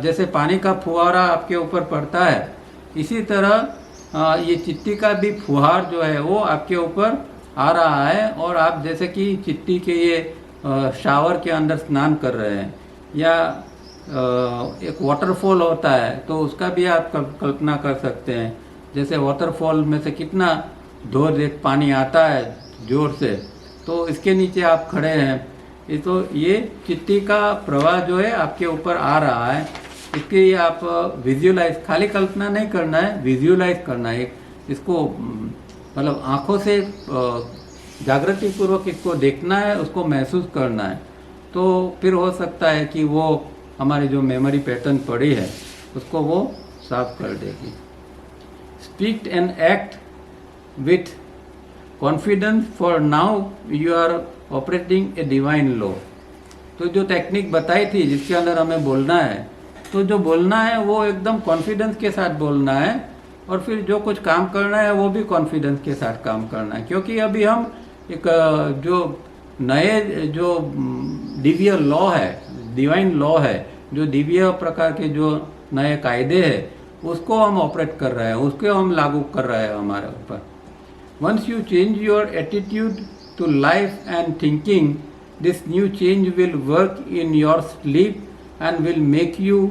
जैसे पानी का फुहारा आपके ऊपर पड़ता है, इसी तरह ये चिट्ठी का भी फुहार जो है वो आपके ऊपर आ रहा है, और आप जैसे कि चिट्ठी के ये शावर के अंदर स्नान कर रहे हैं, या एक वाटरफॉल होता है तो उसका भी आप कल्पना कर सकते हैं, जैसे वाटरफॉल में से कितना जोर पानी आता है जोर से, तो इसके नीचे आप खड़े हैं, तो ये चिट्ठी का प्रवाह जो है आपके ऊपर आ रहा है, इसके लिए आप विजुअलाइज, खाली कल्पना नहीं करना है, विजुअलाइज करना है, इसको मतलब आँखों से जागृति पूर्वक इसको देखना है, उसको महसूस करना है, तो फिर हो सकता है कि वो हमारी जो मेमोरी पैटर्न पड़ी है उसको वो साफ कर देगी। Speak and act with confidence for now you are operating a divine law. तो जो टेक्निक बताई थी जिसके अंदर हमें बोलना है, तो जो बोलना है वो एकदम कॉन्फिडेंस के साथ बोलना है, और फिर जो कुछ काम करना है वो भी कॉन्फिडेंस के साथ काम करना है, क्योंकि अभी हम एक जो नए जो दिव्य लॉ है, डिवाइन लॉ है, जो दिव्य प्रकार के जो नए कायदे हैं उसको हम ऑपरेट कर रहे हैं, उसको हम लागू कर रहे हैं हमारे ऊपर। Once you change your attitude to life and thinking, this new change will work in your sleep and will make you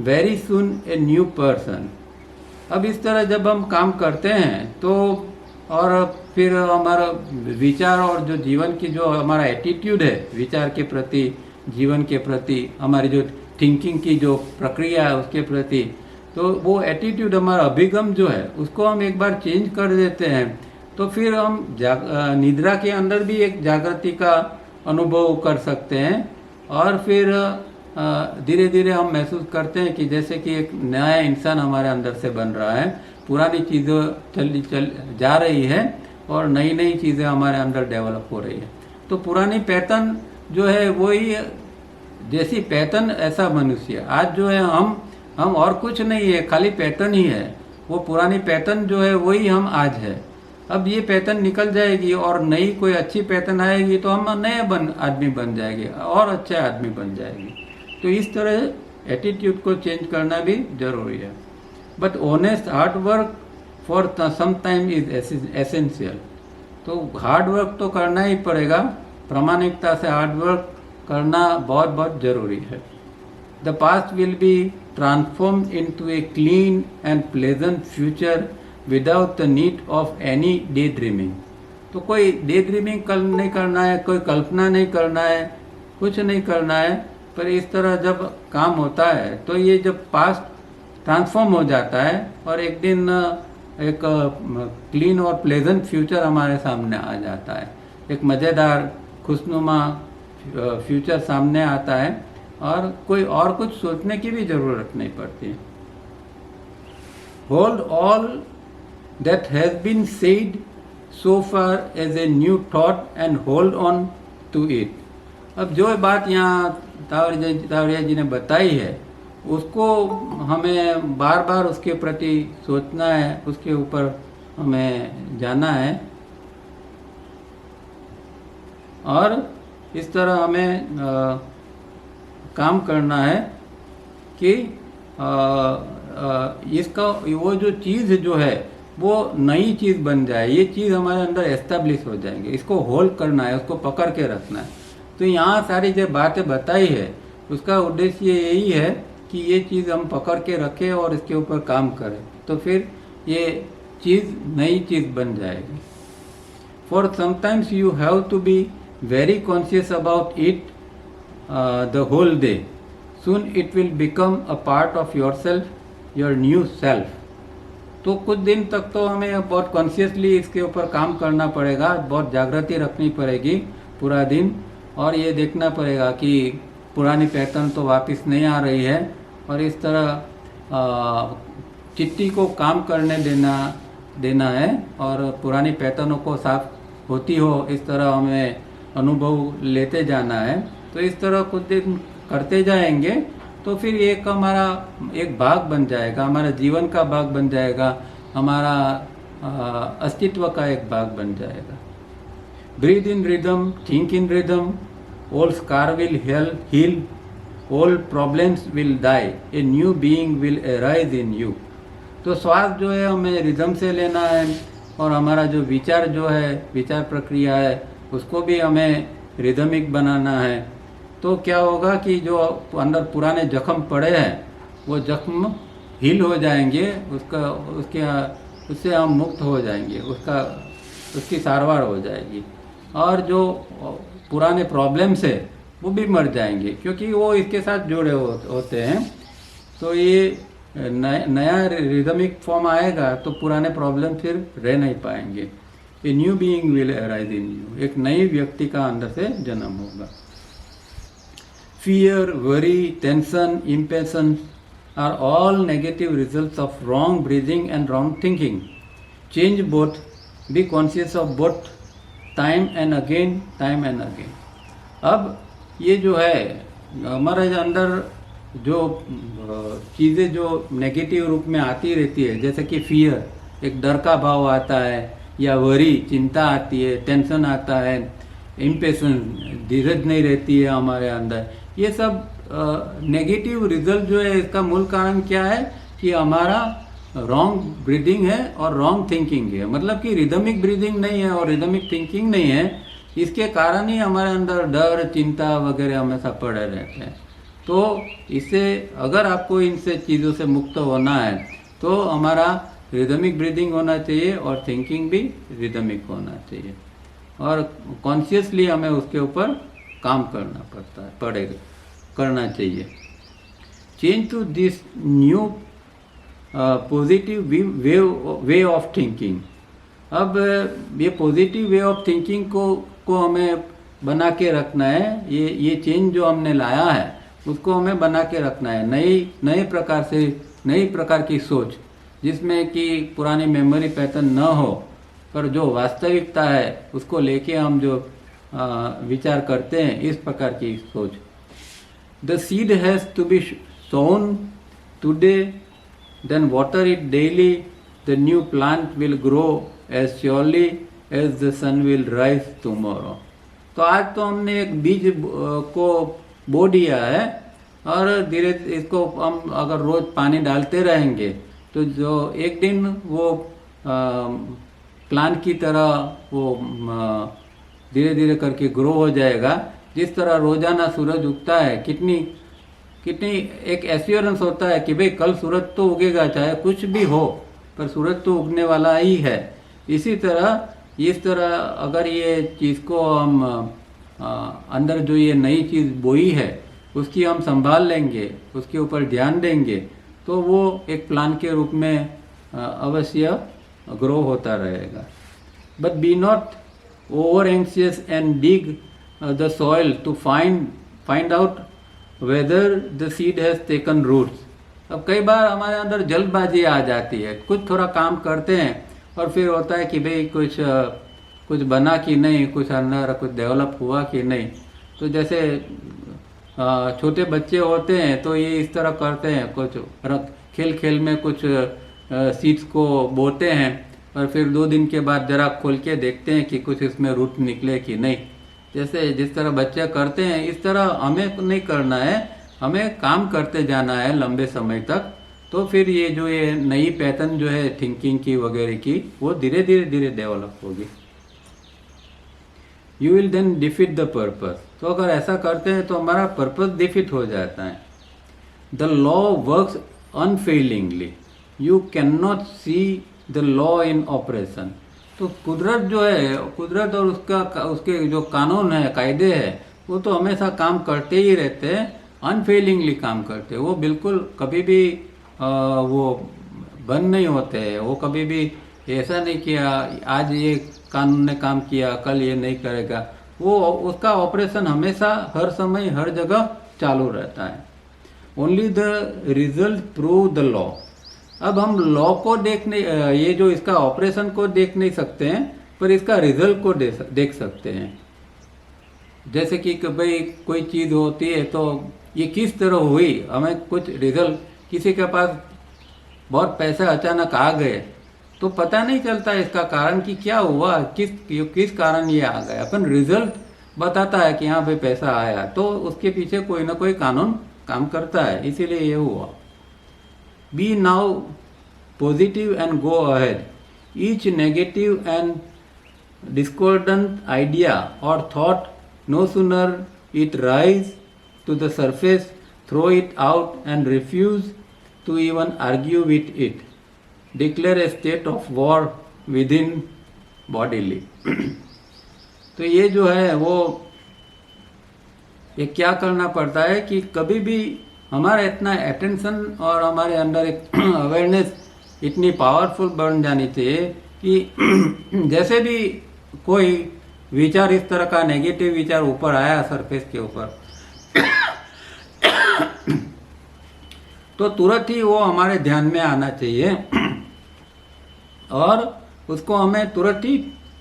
very soon a new person. अब इस तरह जब हम काम करते हैं तो, और फिर हमारा विचार और जो जीवन की जो हमारा एटीट्यूड है विचार के प्रति, जीवन के प्रति, हमारी जो थिंकिंग की जो प्रक्रिया है उसके प्रति, तो वो एटीट्यूड हमारा अभिगम जो है उसको हम एक बार चेंज कर देते हैं, तो फिर हम निद्रा के अंदर भी एक जागृति का अनुभव कर सकते हैं, और फिर धीरे धीरे हम महसूस करते हैं कि जैसे कि एक नया इंसान हमारे अंदर से बन रहा है, पुरानी चीज़ें चल जा रही है और नई नई चीज़ें हमारे अंदर डेवलप हो रही है। तो पुरानी पैटर्न जो है वही, जैसी पैटर्न ऐसा मनुष्य। आज जो है हम और कुछ नहीं है, खाली पैटर्न ही है, वो पुरानी पैटर्न जो है वही हम आज है। अब ये पैटर्न निकल जाएगी और नई कोई अच्छी पैटर्न आएगी तो हम नए आदमी बन जाएंगे और अच्छे आदमी बन जाएंगे। तो इस तरह एटीट्यूड को चेंज करना भी जरूरी है। But honest hard work for some time is essential. तो हार्ड वर्क तो करना ही पड़ेगा, प्रामाणिकता से हार्ड वर्क करना बहुत बहुत जरूरी है। The past will be transformed into a clean and pleasant future without the need of any day dreaming. तो कोई डे ड्रीमिंग नहीं करना है, कोई कल्पना नहीं करना है, कुछ नहीं करना है, पर इस तरह जब काम होता है तो ये जब पास्ट ट्रांसफॉर्म हो जाता है और एक दिन एक क्लीन और प्लेजेंट फ्यूचर हमारे सामने आ जाता है, एक मज़ेदार खुशनुमा फ्यूचर सामने आता है और कोई और कुछ सोचने की भी ज़रूरत नहीं पड़ती। Hold all that has been said so far as a new thought and hold on to it. अब जो बात यहाँ तावड़िया जी ने बताई है उसको हमें बार बार उसके प्रति सोचना है, उसके ऊपर हमें जाना है और इस तरह हमें काम करना है कि इसका वो जो चीज़ जो है वो नई चीज़ बन जाए, ये चीज़ हमारे अंदर एस्टेब्लिश हो जाएंगे, इसको होल्ड करना है, उसको पकड़ के रखना है। तो यहाँ सारी जो बातें बताई है उसका उद्देश्य यही है कि ये चीज़ हम पकड़ के रखें और इसके ऊपर काम करें, तो फिर ये चीज़ नई चीज़ बन जाएगी। For sometimes you have to be very conscious about it the whole day, soon it will become a part of your self, your new self. तो कुछ दिन तक तो हमें बहुत कॉन्शियसली इसके ऊपर काम करना पड़ेगा, बहुत जागृति रखनी पड़ेगी पूरा दिन, और ये देखना पड़ेगा कि पुरानी पैटर्न तो वापस नहीं आ रही है, और इस तरह चिट्ठी को काम करने देना है और पुरानी पैटर्नों को साफ होती हो इस तरह हमें अनुभव लेते जाना है। तो इस तरह कुछ दिन करते जाएंगे तो फिर एक हमारा एक भाग बन जाएगा, हमारा जीवन का भाग बन जाएगा, हमारा अस्तित्व का एक भाग बन जाएगा। Breathe in rhythm, think in rhythm, all scar will heal, all problems will die, a new being will arise in you। तो श्वास जो है हमें रिदम से लेना है और हमारा जो विचार जो है, विचार प्रक्रिया है, उसको भी हमें रिदमिक बनाना है। तो क्या होगा कि जो अंदर पुराने जख्म पड़े हैं वो जख्म हील हो जाएंगे, उससे हम मुक्त हो जाएंगे, उसकी सारवार हो जाएगी, और जो पुराने प्रॉब्लम्स है वो भी मर जाएंगे क्योंकि वो इसके साथ जुड़े होते हैं। तो ये नया रिदमिक फॉर्म आएगा तो पुराने प्रॉब्लम फिर रह नहीं पाएंगे। A new being will arise in you, एक नई व्यक्ति का अंदर से जन्म होगा। Fear, worry, tension, impatience are all negative results of wrong breathing and wrong thinking. Change both, be conscious of both, time and again, time and again. अब ये जो है हमारे अंदर जो चीज़ें जो नेगेटिव रूप में आती रहती है, जैसे कि फियर, एक डर का भाव आता है, या वरी, चिंता आती है, टेंशन आता है, इम्पेशंस, धीरज नहीं रहती है हमारे अंदर, ये सब नेगेटिव रिजल्ट जो है इसका मूल कारण क्या है कि हमारा रॉन्ग ब्रीदिंग है और रॉन्ग थिंकिंग है। मतलब कि रिदमिक ब्रीदिंग नहीं है और रिदमिक थिंकिंग नहीं है, इसके कारण ही हमारे अंदर डर, चिंता वगैरह हमेशा पड़े रहते हैं। तो इससे अगर आपको इनसे चीज़ों से मुक्त होना है तो हमारा रिदमिक ब्रीदिंग होना चाहिए और थिंकिंग भी रिदमिक होना चाहिए, और कॉन्शियसली हमें उसके ऊपर काम करना चाहिए। Change to this new positive way of thinking. अब ये पॉजिटिव वे ऑफ थिंकिंग को हमें बना के रखना है। ये चेंज जो हमने लाया है उसको हमें बना के रखना है, नई प्रकार की सोच, जिसमें कि पुरानी मेमोरी पैटर्न न हो, पर जो वास्तविकता है उसको लेके हम जो विचार करते हैं, इस प्रकार की सोच। The seed has to be sown today, then water it daily, the new plant will grow as surely as the sun will rise tomorrow। तो आज तो हमने एक बीज को बो दिया है और धीरे इसको हम अगर रोज पानी डालते रहेंगे तो जो एक दिन वो प्लांट की तरह वो धीरे धीरे करके ग्रो हो जाएगा। जिस तरह रोजाना सूरज उगता है, कितनी कितनी एक एश्योरेंस होता है कि भाई कल सूरज तो उगेगा, चाहे कुछ भी हो पर सूरज तो उगने वाला ही है। इसी तरह इस तरह अगर ये चीज़ को हम अंदर जो ये नई चीज़ बोई है उसकी हम संभाल लेंगे, उसके ऊपर ध्यान देंगे, तो वो एक प्लान के रूप में अवश्य ग्रो होता रहेगा। But be not over anxious and dig the soil to find out whether the seed has taken roots. अब कई बार हमारे अंदर जल्दबाजी आ जाती है, कुछ थोड़ा काम करते हैं और फिर होता है कि भाई कुछ बना कि नहीं, कुछ अंदर कुछ डेवलप हुआ कि नहीं। तो जैसे छोटे बच्चे होते हैं तो ये इस तरह करते हैं, कुछ खेल खेल में कुछ सीड्स को बोते हैं और फिर 2 दिन के बाद जरा खोल के देखते हैं कि कुछ इसमें रूट निकले कि नहीं। जैसे जिस तरह बच्चे करते हैं इस तरह हमें नहीं करना है, हमें काम करते जाना है लंबे समय तक। तो फिर ये जो ये नई पैटर्न जो है थिंकिंग की वगैरह की, वो धीरे धीरे डेवलप होगी। You will then defeat the purpose. तो अगर ऐसा करते हैं तो हमारा पर्पस डिफीट हो जाता है। The law works unfailingly, you can not see the law in operation. तो कुदरत जो है, कुदरत और उसके जो कानून है, कायदे हैं, वो तो हमेशा काम करते ही रहते हैं, अनफेलिंगली काम करते हैं। वो बिल्कुल कभी भी वो बंद नहीं होते हैं। वो कभी भी ऐसा नहीं किया आज ये कानून ने काम किया कल ये नहीं करेगा। वो उसका ऑपरेशन हमेशा हर समय हर जगह चालू रहता है। Only the result prove the law. अब हम लॉ को ये जो इसका ऑपरेशन को देख नहीं सकते हैं, पर इसका रिजल्ट को देख सकते हैं। जैसे कि भाई कोई चीज़ होती है तो ये किस तरह हुई, हमें कुछ रिजल्ट, किसी के पास बहुत पैसे अचानक आ गए तो पता नहीं चलता इसका कारण कि क्या हुआ, किस कारण ये आ गया। अपन रिजल्ट बताता है कि यहाँ पे पैसा आया, तो उसके पीछे कोई ना कोई कानून काम करता है, इसीलिए ये हुआ। Be now positive and go ahead. Each negative and discordant idea or thought, no sooner it rise to the surface, throw it out and refuse to even argue with it. Declare a state of war within bodily. तो ये जो है वो ये क्या करना पड़ता है कि कभी भी हमारा इतना अटेंशन और हमारे अंदर एक अवेयरनेस इतनी पावरफुल बन जानी चाहिए कि जैसे भी कोई विचार इस तरह का नेगेटिव विचार ऊपर आया सरफेस के ऊपर तो तुरंत ही वो हमारे ध्यान में आना चाहिए और उसको हमें तुरंत ही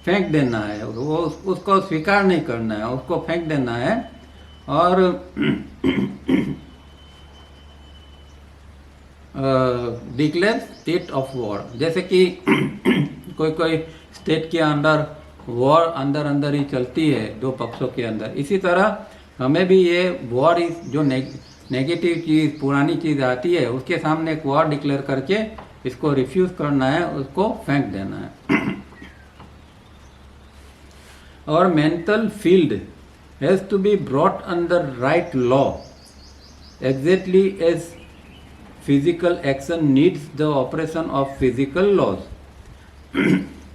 फेंक देना है। वो उसको स्वीकार नहीं करना है, उसको फेंक देना है। और डिक्लेयर स्टेट ऑफ वॉर। जैसे कि कोई स्टेट के अंदर वॉर अंदर ही चलती है दो पक्षों के अंदर, इसी तरह हमें भी ये वॉर जो नेगेटिव चीज़ पुरानी चीज़ आती है उसके सामने एक वॉर डिक्लेयर करके इसको रिफ्यूज करना है, उसको फेंक देना है। और mental field has to be brought under right law exactly as physical action needs the operation of physical laws.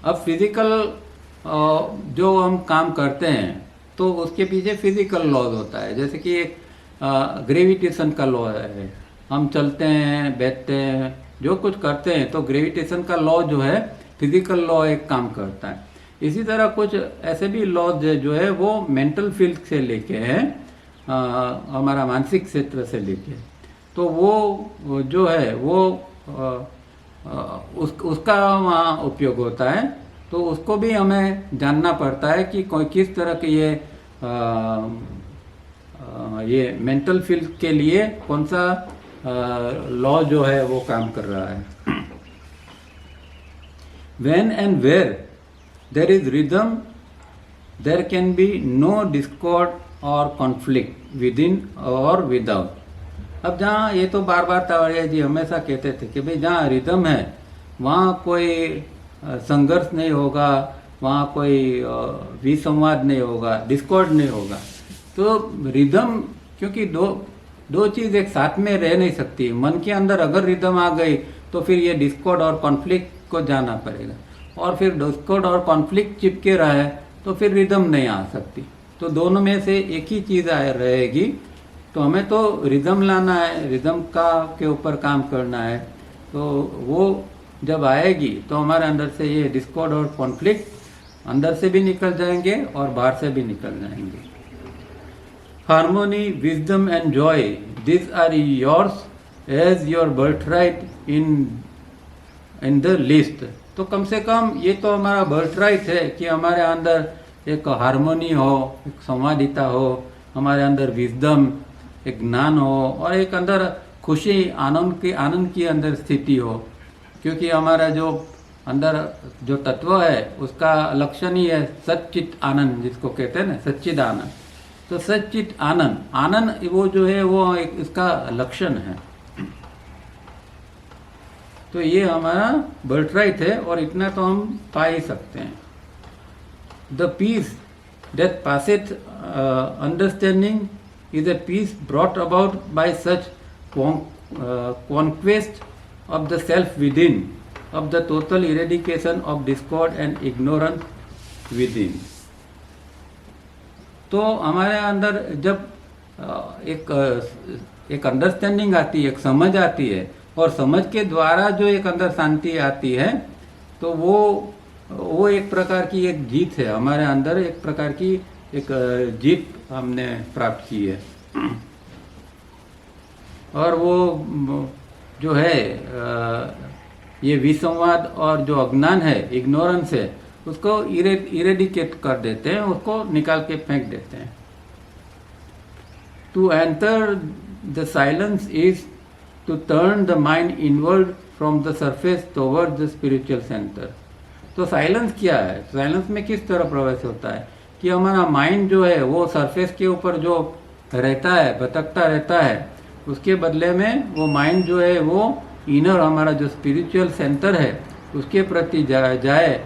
अब फिजिकल जो हम काम करते हैं तो उसके पीछे फिजिकल लॉज होता है। जैसे कि एक ग्रेविटेशन का लॉ है, हम चलते हैं बैठते हैं जो कुछ करते हैं तो ग्रेविटेशन का लॉ जो है फिजिकल लॉ एक काम करता है। इसी तरह कुछ ऐसे भी लॉज जो है वो मेंटल फील्ड से लेके है, हमारा मानसिक क्षेत्र से लेके, तो वो जो है वो उसका वहाँ उपयोग होता है। तो उसको भी हमें जानना पड़ता है कि कोई किस तरह के ये मेंटल फील्ड के लिए कौन सा लॉ जो है वो काम कर रहा है। When and where there is rhythm, there can be no discord or conflict within or without. अब जहाँ ये तो बार बार तावड़िया जी हमेशा कहते थे कि भाई जहाँ रिदम है वहाँ कोई संघर्ष नहीं होगा, वहाँ कोई विसंवाद नहीं होगा, डिस्कॉर्ड नहीं होगा। तो रिदम, क्योंकि दो चीज़ एक साथ में रह नहीं सकती। मन के अंदर अगर रिदम आ गई तो फिर ये डिस्कॉर्ड और कॉन्फ्लिक्ट को जाना पड़ेगा, और फिर डिस्कॉर्ड और कॉन्फ्लिक्ट चिपके रहे तो फिर रिदम नहीं आ सकती। तो दोनों में से एक ही चीज़ रहेगी। तो हमें तो रिदम लाना है, रिदम का के ऊपर काम करना है। तो वो जब आएगी तो हमारे अंदर से ये डिस्कॉर्ड और कॉन्फ्लिक्ट अंदर से भी निकल जाएंगे और बाहर से भी निकल जाएंगे। Harmony, wisdom and joy, this are yours as your birth right in the list. तो कम से कम ये तो हमारा बर्थ राइट है कि हमारे अंदर एक हार्मोनी हो, एक संवादिता हो, हमारे अंदर विजडम, एक ज्ञान हो, और एक अंदर खुशी, आनंद की अंदर स्थिति हो। क्योंकि हमारा जो अंदर जो तत्व है उसका लक्षण ही है सच्चित आनंद, जिसको कहते हैं ना सच्चिद आनंद। तो सच्चित आनंद वो जो है वो एक इसका लक्षण है। तो ये हमारा बर्थ राइट है और इतना तो हम पा ही सकते हैं। The peace that passeth understanding is a peace brought about by such conquest of the self within, of the total eradication of discord and ignorance within. तो हमारे अंदर जब एक अंडरस्टैंडिंग आती है, एक समझ आती है, और समझ के द्वारा जो एक अंदर शांति आती है, तो वो एक प्रकार की एक जीत है हमारे अंदर, एक प्रकार की एक जीत हमने प्राप्त की है। और वो जो है ये विसंवाद और जो अज्ञान है, इग्नोरेंस है, उसको इरेडिकेट कर देते हैं, उसको निकाल के फेंक देते हैं। To enter the silence is to turn the mind inward from the surface towards the spiritual centre. तो साइलेंस क्या है? साइलेंस में किस तरह प्रवेश होता है कि हमारा माइंड जो है वो सरफेस के ऊपर जो रहता है, भटकता रहता है, उसके बदले में वो माइंड जो है वो इनर, हमारा जो स्पिरिचुअल सेंटर है उसके प्रति जाए।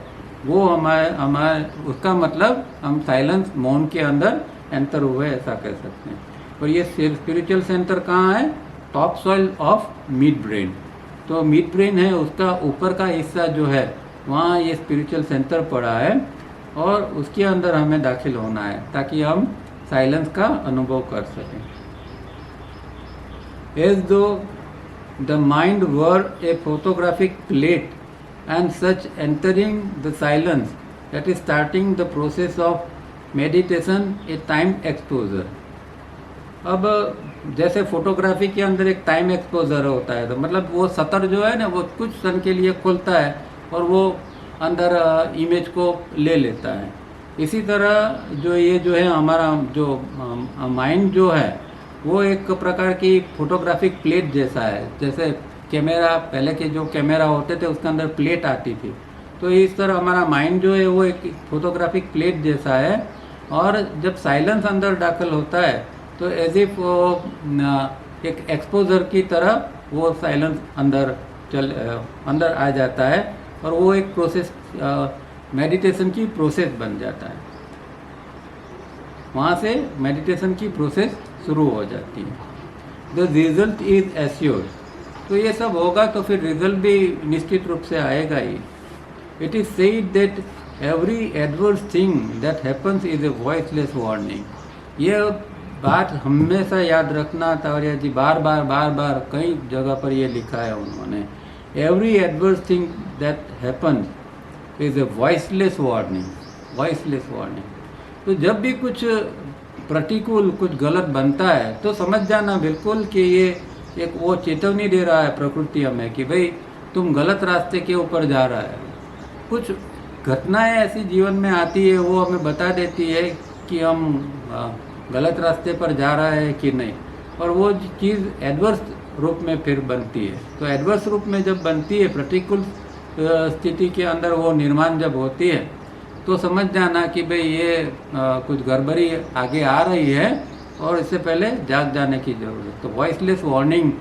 वो हमारे उसका मतलब हम साइलेंस, मौन के अंदर एंटर हुए, ऐसा कह सकते हैं। और ये स्पिरिचुअल सेंटर कहाँ है? Top soil of mid brain. तो मिड ब्रेन है, उसका ऊपर का हिस्सा जो है वहाँ ये स्पिरिचुअल सेंटर पड़ा है, और उसके अंदर हमें दाखिल होना है ताकि हम साइलेंस का अनुभव कर सकें। एज दो the mind were A photographic plate and such entering the silence that is starting the process of meditation A time exposure. अब जैसे फोटोग्राफी के अंदर एक टाइम एक्सपोजर होता है, तो मतलब वो शटर जो है ना वो कुछ क्षण के लिए खुलता है और वो अंदर इमेज को ले लेता है। इसी तरह जो ये जो है हमारा जो माइंड जो है वो एक प्रकार की फोटोग्राफिक प्लेट जैसा है। जैसे कैमरा, पहले के जो कैमरा होते थे उसके अंदर प्लेट आती थी, तो इस तरह हमारा माइंड जो है वो एक फोटोग्राफिक प्लेट जैसा है। और जब साइलेंस अंदर दाखिल होता है तो एज इफ एक एक्सपोजर की तरह वो साइलेंस अंदर आ जाता है, और वो एक प्रोसेस, मेडिटेशन की प्रोसेस बन जाता है। वहाँ से मेडिटेशन की प्रोसेस शुरू हो जाती है। The result is assured. तो ये सब होगा तो फिर रिजल्ट भी निश्चित रूप से आएगा ही। It is said that every adverse thing that happens is a voiceless warning. ये बात हमेशा याद रखना, तावड़िया जी बार बार कई जगह पर ये लिखा है उन्होंने। Every adverse thing that happens is a voiceless warning, voiceless warning. तो जब भी कुछ प्रतिकूल, कुछ गलत बनता है तो समझ जाना बिल्कुल कि ये एक वो चेतावनी दे रहा है प्रकृति हमें कि भाई तुम गलत रास्ते के ऊपर जा रहा है। कुछ घटनाएं ऐसी जीवन में आती है वो हमें बता देती है कि हम गलत रास्ते पर जा रहा है कि नहीं, और वो चीज़ एडवर्स रूप में फिर बनती है। तो एडवर्स रूप में जब बनती है, प्रतिकूल स्थिति के अंदर वो निर्माण जब होती है, तो समझ जाना कि भाई ये कुछ गड़बड़ी आगे आ रही है और इससे पहले जाग जाने की ज़रूरत। तो वॉइसलेस वार्निंग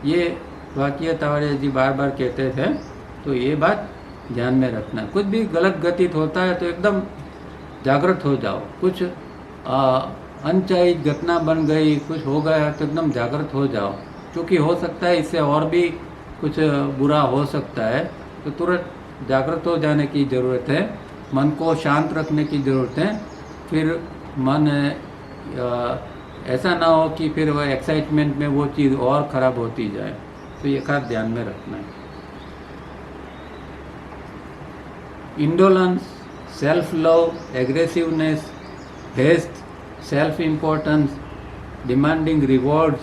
ये वाक्य तावड़े जी बार बार कहते थे, तो ये बात ध्यान में रखना। कुछ भी गलत घटित होता है तो एकदम जागृत हो जाओ। कुछ अनचाही घटना बन गई, कुछ हो गया तो एकदम जागृत हो जाओ, क्योंकि हो सकता है इससे और भी कुछ बुरा हो सकता है। तो तुरंत जागृत हो जाने की ज़रूरत है, मन को शांत रखने की ज़रूरत है। फिर मन ऐसा ना हो कि फिर वह एक्साइटमेंट में वो चीज़ और ख़राब होती जाए। तो ये खास ध्यान में रखना है। Indolence, self love, aggressiveness, haste, self importance, demanding rewards,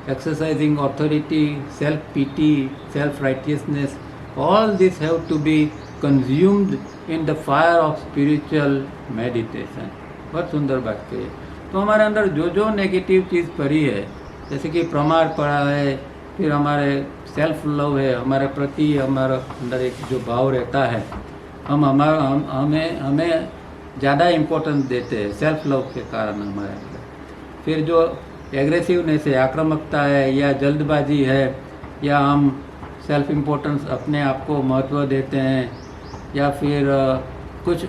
exercising authority, self-pity, self-righteousness, all these have to be consumed in the fire of spiritual meditation। बहुत सुंदर बात कही। तो हमारे अंदर जो जो नेगेटिव चीज़ पड़ी है, जैसे कि प्रमाद पड़ा है, फिर हमारे सेल्फ लव है, हमारे प्रति हमारे अंदर एक जो भाव रहता है, हमें ज़्यादा इम्पोर्टेंस देते हैं सेल्फ लव के कारण हमारे अंदर। फिर जो एग्रेसिवनेस है, आक्रामकता है, या जल्दबाजी है, या हम सेल्फ इम्पोर्टेंस अपने आप को महत्व देते हैं, या फिर कुछ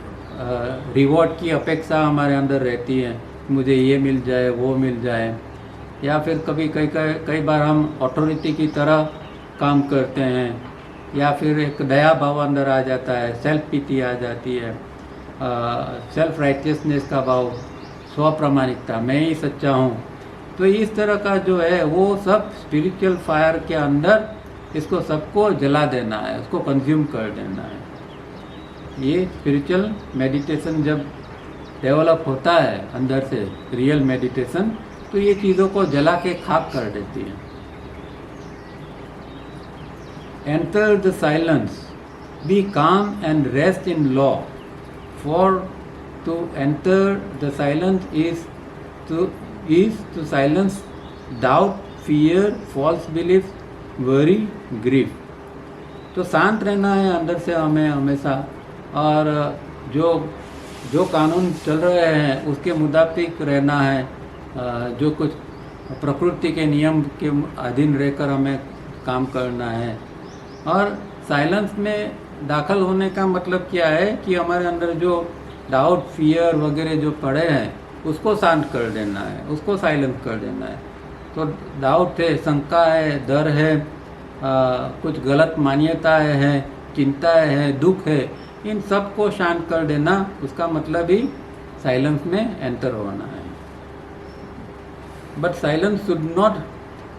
रिवॉर्ड की अपेक्षा हमारे अंदर रहती है, मुझे ये मिल जाए वो मिल जाए, या फिर कई बार हम अथॉरिटी की तरह काम करते हैं, या फिर एक दया भाव अंदर आ जाता है, सेल्फ पीती आ जाती है, सेल्फ राइटियसनेस का भाव, स्वप्रमाणिकता, मैं ही सच्चा हूँ। तो इस तरह का जो है वो सब स्पिरिचुअल फायर के अंदर इसको सबको जला देना है, उसको कंज्यूम कर देना है। ये स्पिरिचुअल मेडिटेशन जब डेवलप होता है अंदर से, रियल मेडिटेशन, तो ये चीज़ों को जला के खाक कर देती है। Enter the silence, be calm and rest in law, for to enter the silence is to silence doubt, fear, false belief, worry, grief। तो शांत रहना है अंदर से हमें हमेशा, और जो कानून चल रहे हैं उसके मुताबिक रहना है, जो कुछ प्रकृति के नियम के अधीन रहकर हमें काम करना है। और साइलेंस में दाखिल होने का मतलब क्या है कि हमारे अंदर जो डाउट, फियर वगैरह जो पड़े हैं उसको शांत कर देना है, उसको साइलेंस कर देना है। तो डाउट है, शंका है, डर है, कुछ गलत मान्यताएं हैं, चिंताएं हैं, दुख है, इन सब को शांत कर देना, उसका मतलब ही साइलेंस में एंटर होना है। But silence should not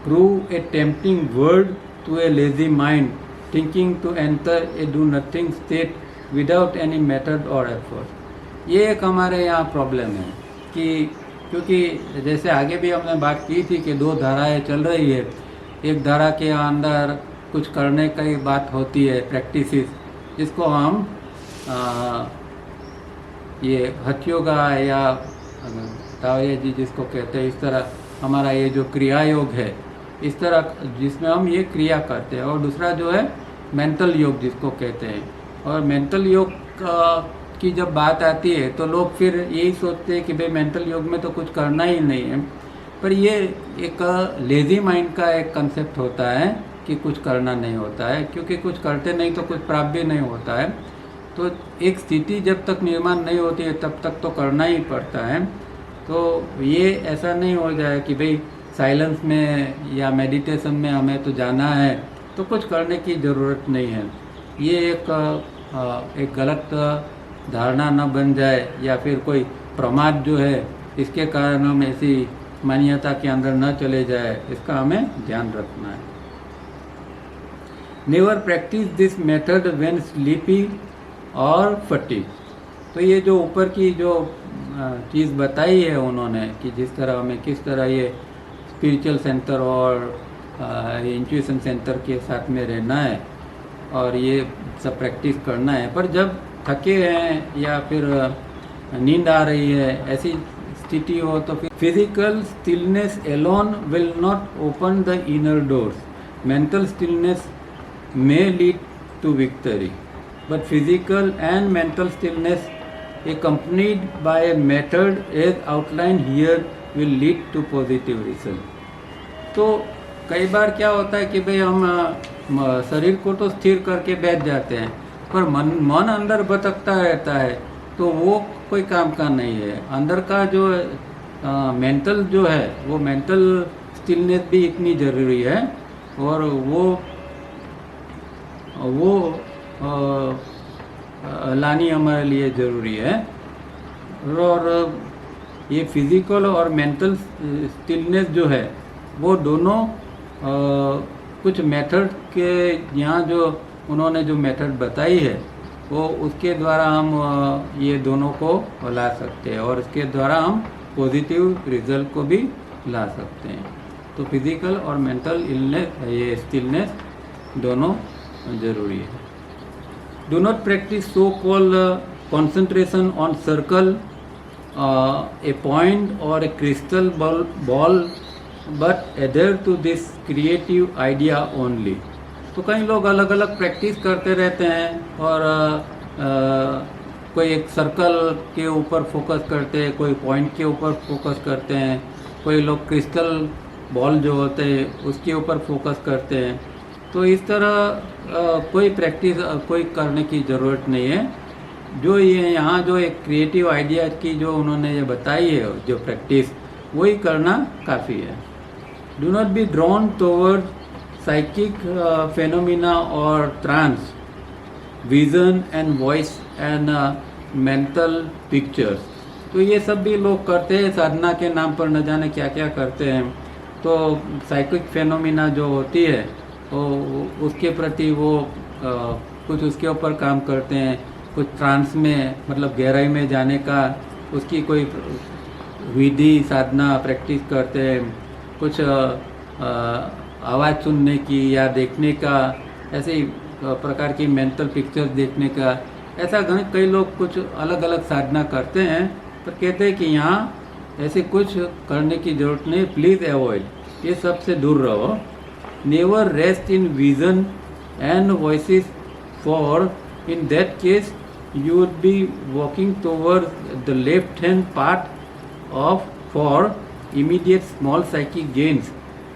prove a tempting word to a lazy mind thinking to enter a do nothing state without any method और एफर्ट। ये एक हमारे यहाँ प्रॉब्लम है कि क्योंकि जैसे आगे भी हमने बात की थी कि दो धाराएं चल रही है। एक धारा के अंदर कुछ करने की बात होती है, प्रैक्टिसेस, जिसको हम ये हठ योगा या तावड़े जी जिसको कहते हैं, इस तरह हमारा ये जो क्रिया योग है, इस तरह जिसमें हम ये क्रिया करते हैं। और दूसरा जो है मेंटल योग जिसको कहते हैं। और मेंटल योग की जब बात आती है तो लोग फिर यही सोचते हैं कि भाई मेंटल योग में तो कुछ करना ही नहीं है। पर ये एक लेजी माइंड का एक कंसेप्ट होता है कि कुछ करना नहीं होता है, क्योंकि कुछ करते नहीं तो कुछ प्राप्त भी नहीं होता है। तो एक स्थिति जब तक निर्माण नहीं होती है तब तक तो करना ही पड़ता है। तो ये ऐसा नहीं हो जाए कि भाई साइलेंस में या मेडिटेशन में हमें तो जाना है तो कुछ करने की ज़रूरत नहीं है। ये एक गलत धारणा न बन जाए, या फिर कोई प्रमाद जो है इसके कारण हम ऐसी मान्यता के अंदर न चले जाए, इसका हमें ध्यान रखना है। Never practice this method when sleepy और फटीग। तो ये जो ऊपर की जो चीज़ बताई है उन्होंने कि जिस तरह हमें किस तरह ये स्पिरिचुअल सेंटर और इंट्यूशन सेंटर के साथ में रहना है और ये सब प्रैक्टिस करना है। पर जब थके हैं या फिर नींद आ रही है, ऐसी स्थिति हो तो फिर physical stillness alone will not open the inner doors. Mental stillness may lead to victory, but physical and mental stillness accompanied by a method as outlined here will lead to positive result। तो कई बार क्या होता है कि भाई हम शरीर को तो स्थिर करके बैठ जाते हैं, पर मन अंदर भटकता रहता है, तो वो कोई काम का नहीं है। अंदर का जो मेंटल जो है, वो मेंटल स्टिलनेस भी इतनी ज़रूरी है, और वो लानी हमारे लिए ज़रूरी है। और ये फिज़िकल और मेंटल स्टिलनेस जो है, वो दोनों कुछ मेथड के यहाँ जो उन्होंने जो मेथड बताई है, वो उसके द्वारा हम ये दोनों को ला सकते हैं, और इसके द्वारा हम पॉजिटिव रिजल्ट को भी ला सकते हैं। तो फिज़िकल और मेंटल इलनेस, ये स्टिलनेस दोनों ज़रूरी है। Do not practice so called concentration on circle, a point or a crystal ball, but adhere to this creative idea only। तो कई लोग अलग अलग प्रैक्टिस करते रहते हैं, और कोई एक सर्कल के ऊपर फोकस करते हैं, कोई पॉइंट के ऊपर फोकस करते हैं, कोई लोग क्रिस्टल बॉल जो होते हैं उसके ऊपर फोकस करते हैं। तो इस तरह कोई प्रैक्टिस कोई करने की ज़रूरत नहीं है। जो ये यहाँ जो एक क्रिएटिव आइडिया की जो उन्होंने ये बताई है, जो प्रैक्टिस, वही करना काफ़ी है। Do not be drawn toward psychic phenomena और trance, vision and voice and mental pictures. तो ये सब भी लोग करते हैं, साधना के नाम पर न जाने क्या क्या करते हैं। तो साइकिक फेनोमिना जो होती है, वो उसके प्रति वो कुछ उसके ऊपर काम करते हैं, कुछ ट्रांस में मतलब गहराई में जाने का उसकी कोई विधि साधना प्रैक्टिस करते हैं, कुछ आवाज़ सुनने की या देखने का, ऐसे ही प्रकार की मेंटल पिक्चर्स देखने का, ऐसा कई लोग कुछ अलग अलग साधना करते हैं, पर कहते हैं कि यहाँ ऐसे कुछ करने की ज़रूरत नहीं, प्लीज़ अवॉइड, ये सबसे दूर रहो। Never rest in vision and voices, for in that case you would be walking towards the left hand part of for immediate small psychic gains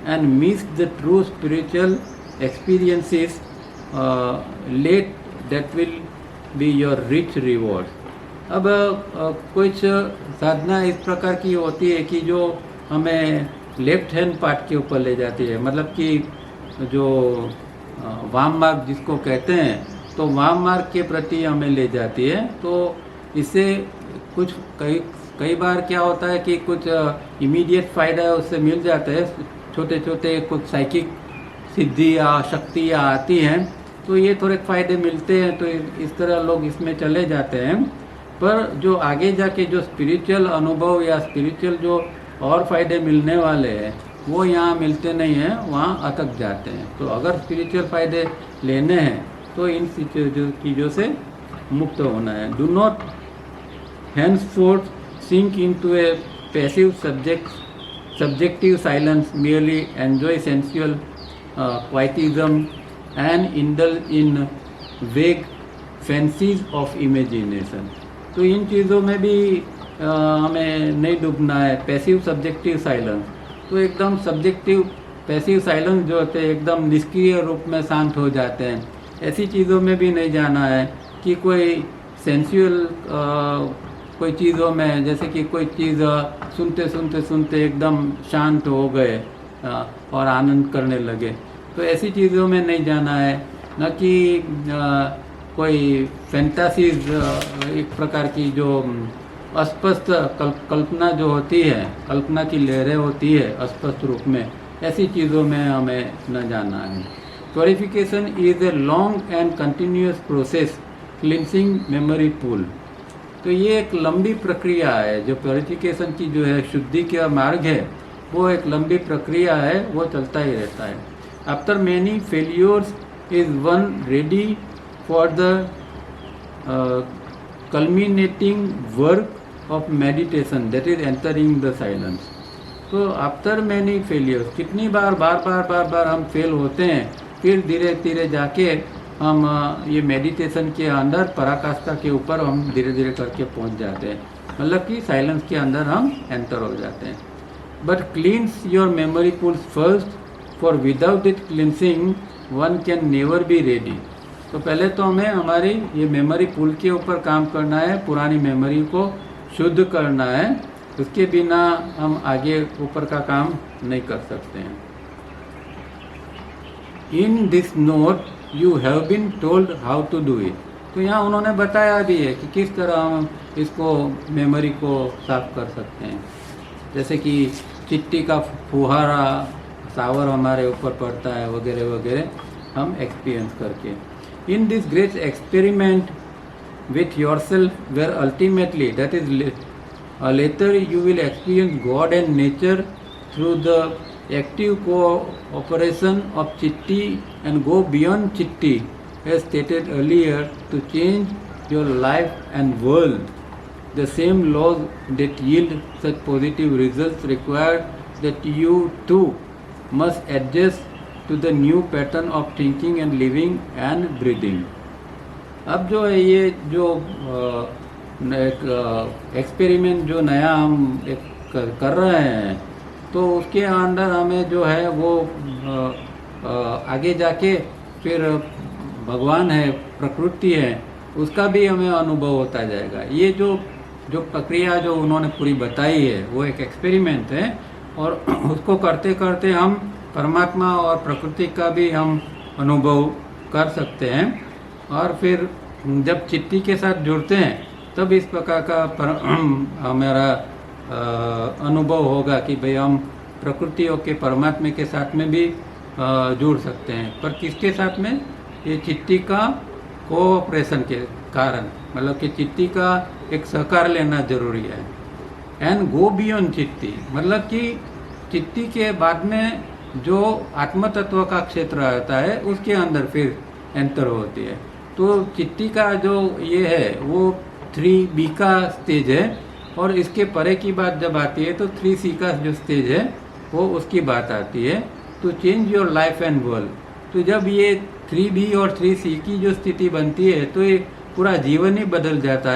and miss the true spiritual experiences late that will be your rich reward। अब कुछ साधना इस प्रकार की होती है कि जो हमें लेफ्ट हैंड पार्ट के ऊपर ले जाती है, मतलब कि जो वाम मार्ग जिसको कहते हैं, तो वाम मार्ग के प्रति हमें ले जाती है। तो इससे कुछ कई बार क्या होता है कि कुछ इमीडिएट फ़ायदा उससे मिल जाता है, छोटे छोटे कुछ साइकिक सिद्धि या शक्तियाँ आती हैं, तो ये थोड़े फ़ायदे मिलते हैं, तो इस तरह लोग इसमें चले जाते हैं। पर जो आगे जाके जो स्पिरिचुअल अनुभव या स्पिरिचुअल जो और फ़ायदे मिलने वाले हैं, वो यहाँ मिलते नहीं हैं, वहाँ अटक जाते हैं। तो अगर स्पिरिचुअल फ़ायदे लेने हैं तो इन चीज़ों से मुक्त होना है। Do not henceforth sink into a passive subjective silence, merely enjoy sensual quietism and indulge in vague fancies of imagination। तो इन चीज़ों में भी हमें नहीं डूबना है। पैसिव सब्जेक्टिव साइलेंस, तो एकदम सब्जेक्टिव पैसिव साइलेंस जो होते हैं एकदम निष्क्रिय रूप में शांत हो जाते हैं, ऐसी चीज़ों में भी नहीं जाना है कि कोई सेंसुअल कोई चीज़ों में, जैसे कि कोई चीज़ सुनते सुनते सुनते एकदम शांत हो गए और आनंद करने लगे, तो ऐसी चीज़ों में नहीं जाना है। न कि कोई फैंटासीज, एक प्रकार की जो अस्पष्ट कल्पना जो होती है, कल्पना की लहरें होती है अस्पष्ट रूप में, ऐसी चीज़ों में हमें न जाना है। Purification is a long and continuous process cleansing memory pool. तो ये एक लंबी प्रक्रिया है, जो प्योरिफिकेशन की जो है शुद्धि का मार्ग है, वो एक लंबी प्रक्रिया है, वो चलता ही रहता है। After many failures is one ready for the culminating work of meditation, that is entering the silence. तो आफ्टर मैनी फेलियर्स, कितनी बार बार हम फेल होते हैं, फिर धीरे धीरे जाके हम ये मेडिटेशन के अंदर पराकाष्ठा के ऊपर हम धीरे धीरे करके पहुंच जाते हैं, मतलब कि साइलेंस के अंदर हम एंटर हो जाते हैं। but cleanse your memory pools first, for without it cleansing one can never be ready. तो पहले तो हमें हमारी ये मेमोरी पूल के ऊपर काम करना है, पुरानी मेमोरी को शुद्ध करना है, उसके बिना हम आगे ऊपर का काम नहीं कर सकते हैं. In this note you have been told how to do it. तो यहाँ उन्होंने बताया भी है कि किस तरह हम इसको मेमोरी को साफ कर सकते हैं. जैसे कि चिट्टी का फुहारा सावर हमारे ऊपर पड़ता है वगैरह वगैरह हम एक्सपीरियंस करके. In this great experiment with your self where ultimately that is later you will experience God and nature through the active cooperation of Chitti and go beyond Chitti as stated earlier to change your life and world. The same laws that yield such positive results require that you too must adjust to the new pattern of thinking and living and breathing. अब जो है ये जो एक experiment जो नया हम कर रहे हैं तो उसके अंदर हमें जो है वो आगे जाके फिर भगवान है, प्रकृति है, उसका भी हमें अनुभव होता जाएगा. ये जो प्रक्रिया जो उन्होंने पूरी बताई है वो एक एक्सपेरिमेंट है और उसको करते करते हम परमात्मा और प्रकृति का भी हम अनुभव कर सकते हैं. और फिर जब चिट्टी के साथ जुड़ते हैं तब इस प्रकार का हमारा अनुभव होगा कि भाई हम प्रकृतियों के परमात्मा के साथ में भी जुड़ सकते हैं. पर किसके साथ में? ये चिट्टी का कोऑपरेशन के कारण, मतलब कि चिट्टी का एक सहकार लेना जरूरी है. एंड गो बियॉन्ड चिट्टी, मतलब कि चिट्टी के बाद में जो आत्म तत्व का क्षेत्र आता है उसके अंदर फिर एंटर होती है. तो चिट्टी का जो ये है वो 3B का स्टेज है और इसके परे की बात जब आती है तो 3C का जो स्टेज है वो उसकी बात आती है. तो change your life and world. तो जब ये 3B और 3C की जो स्थिति बनती है तो ये पूरा जीवन ही बदल जाता है.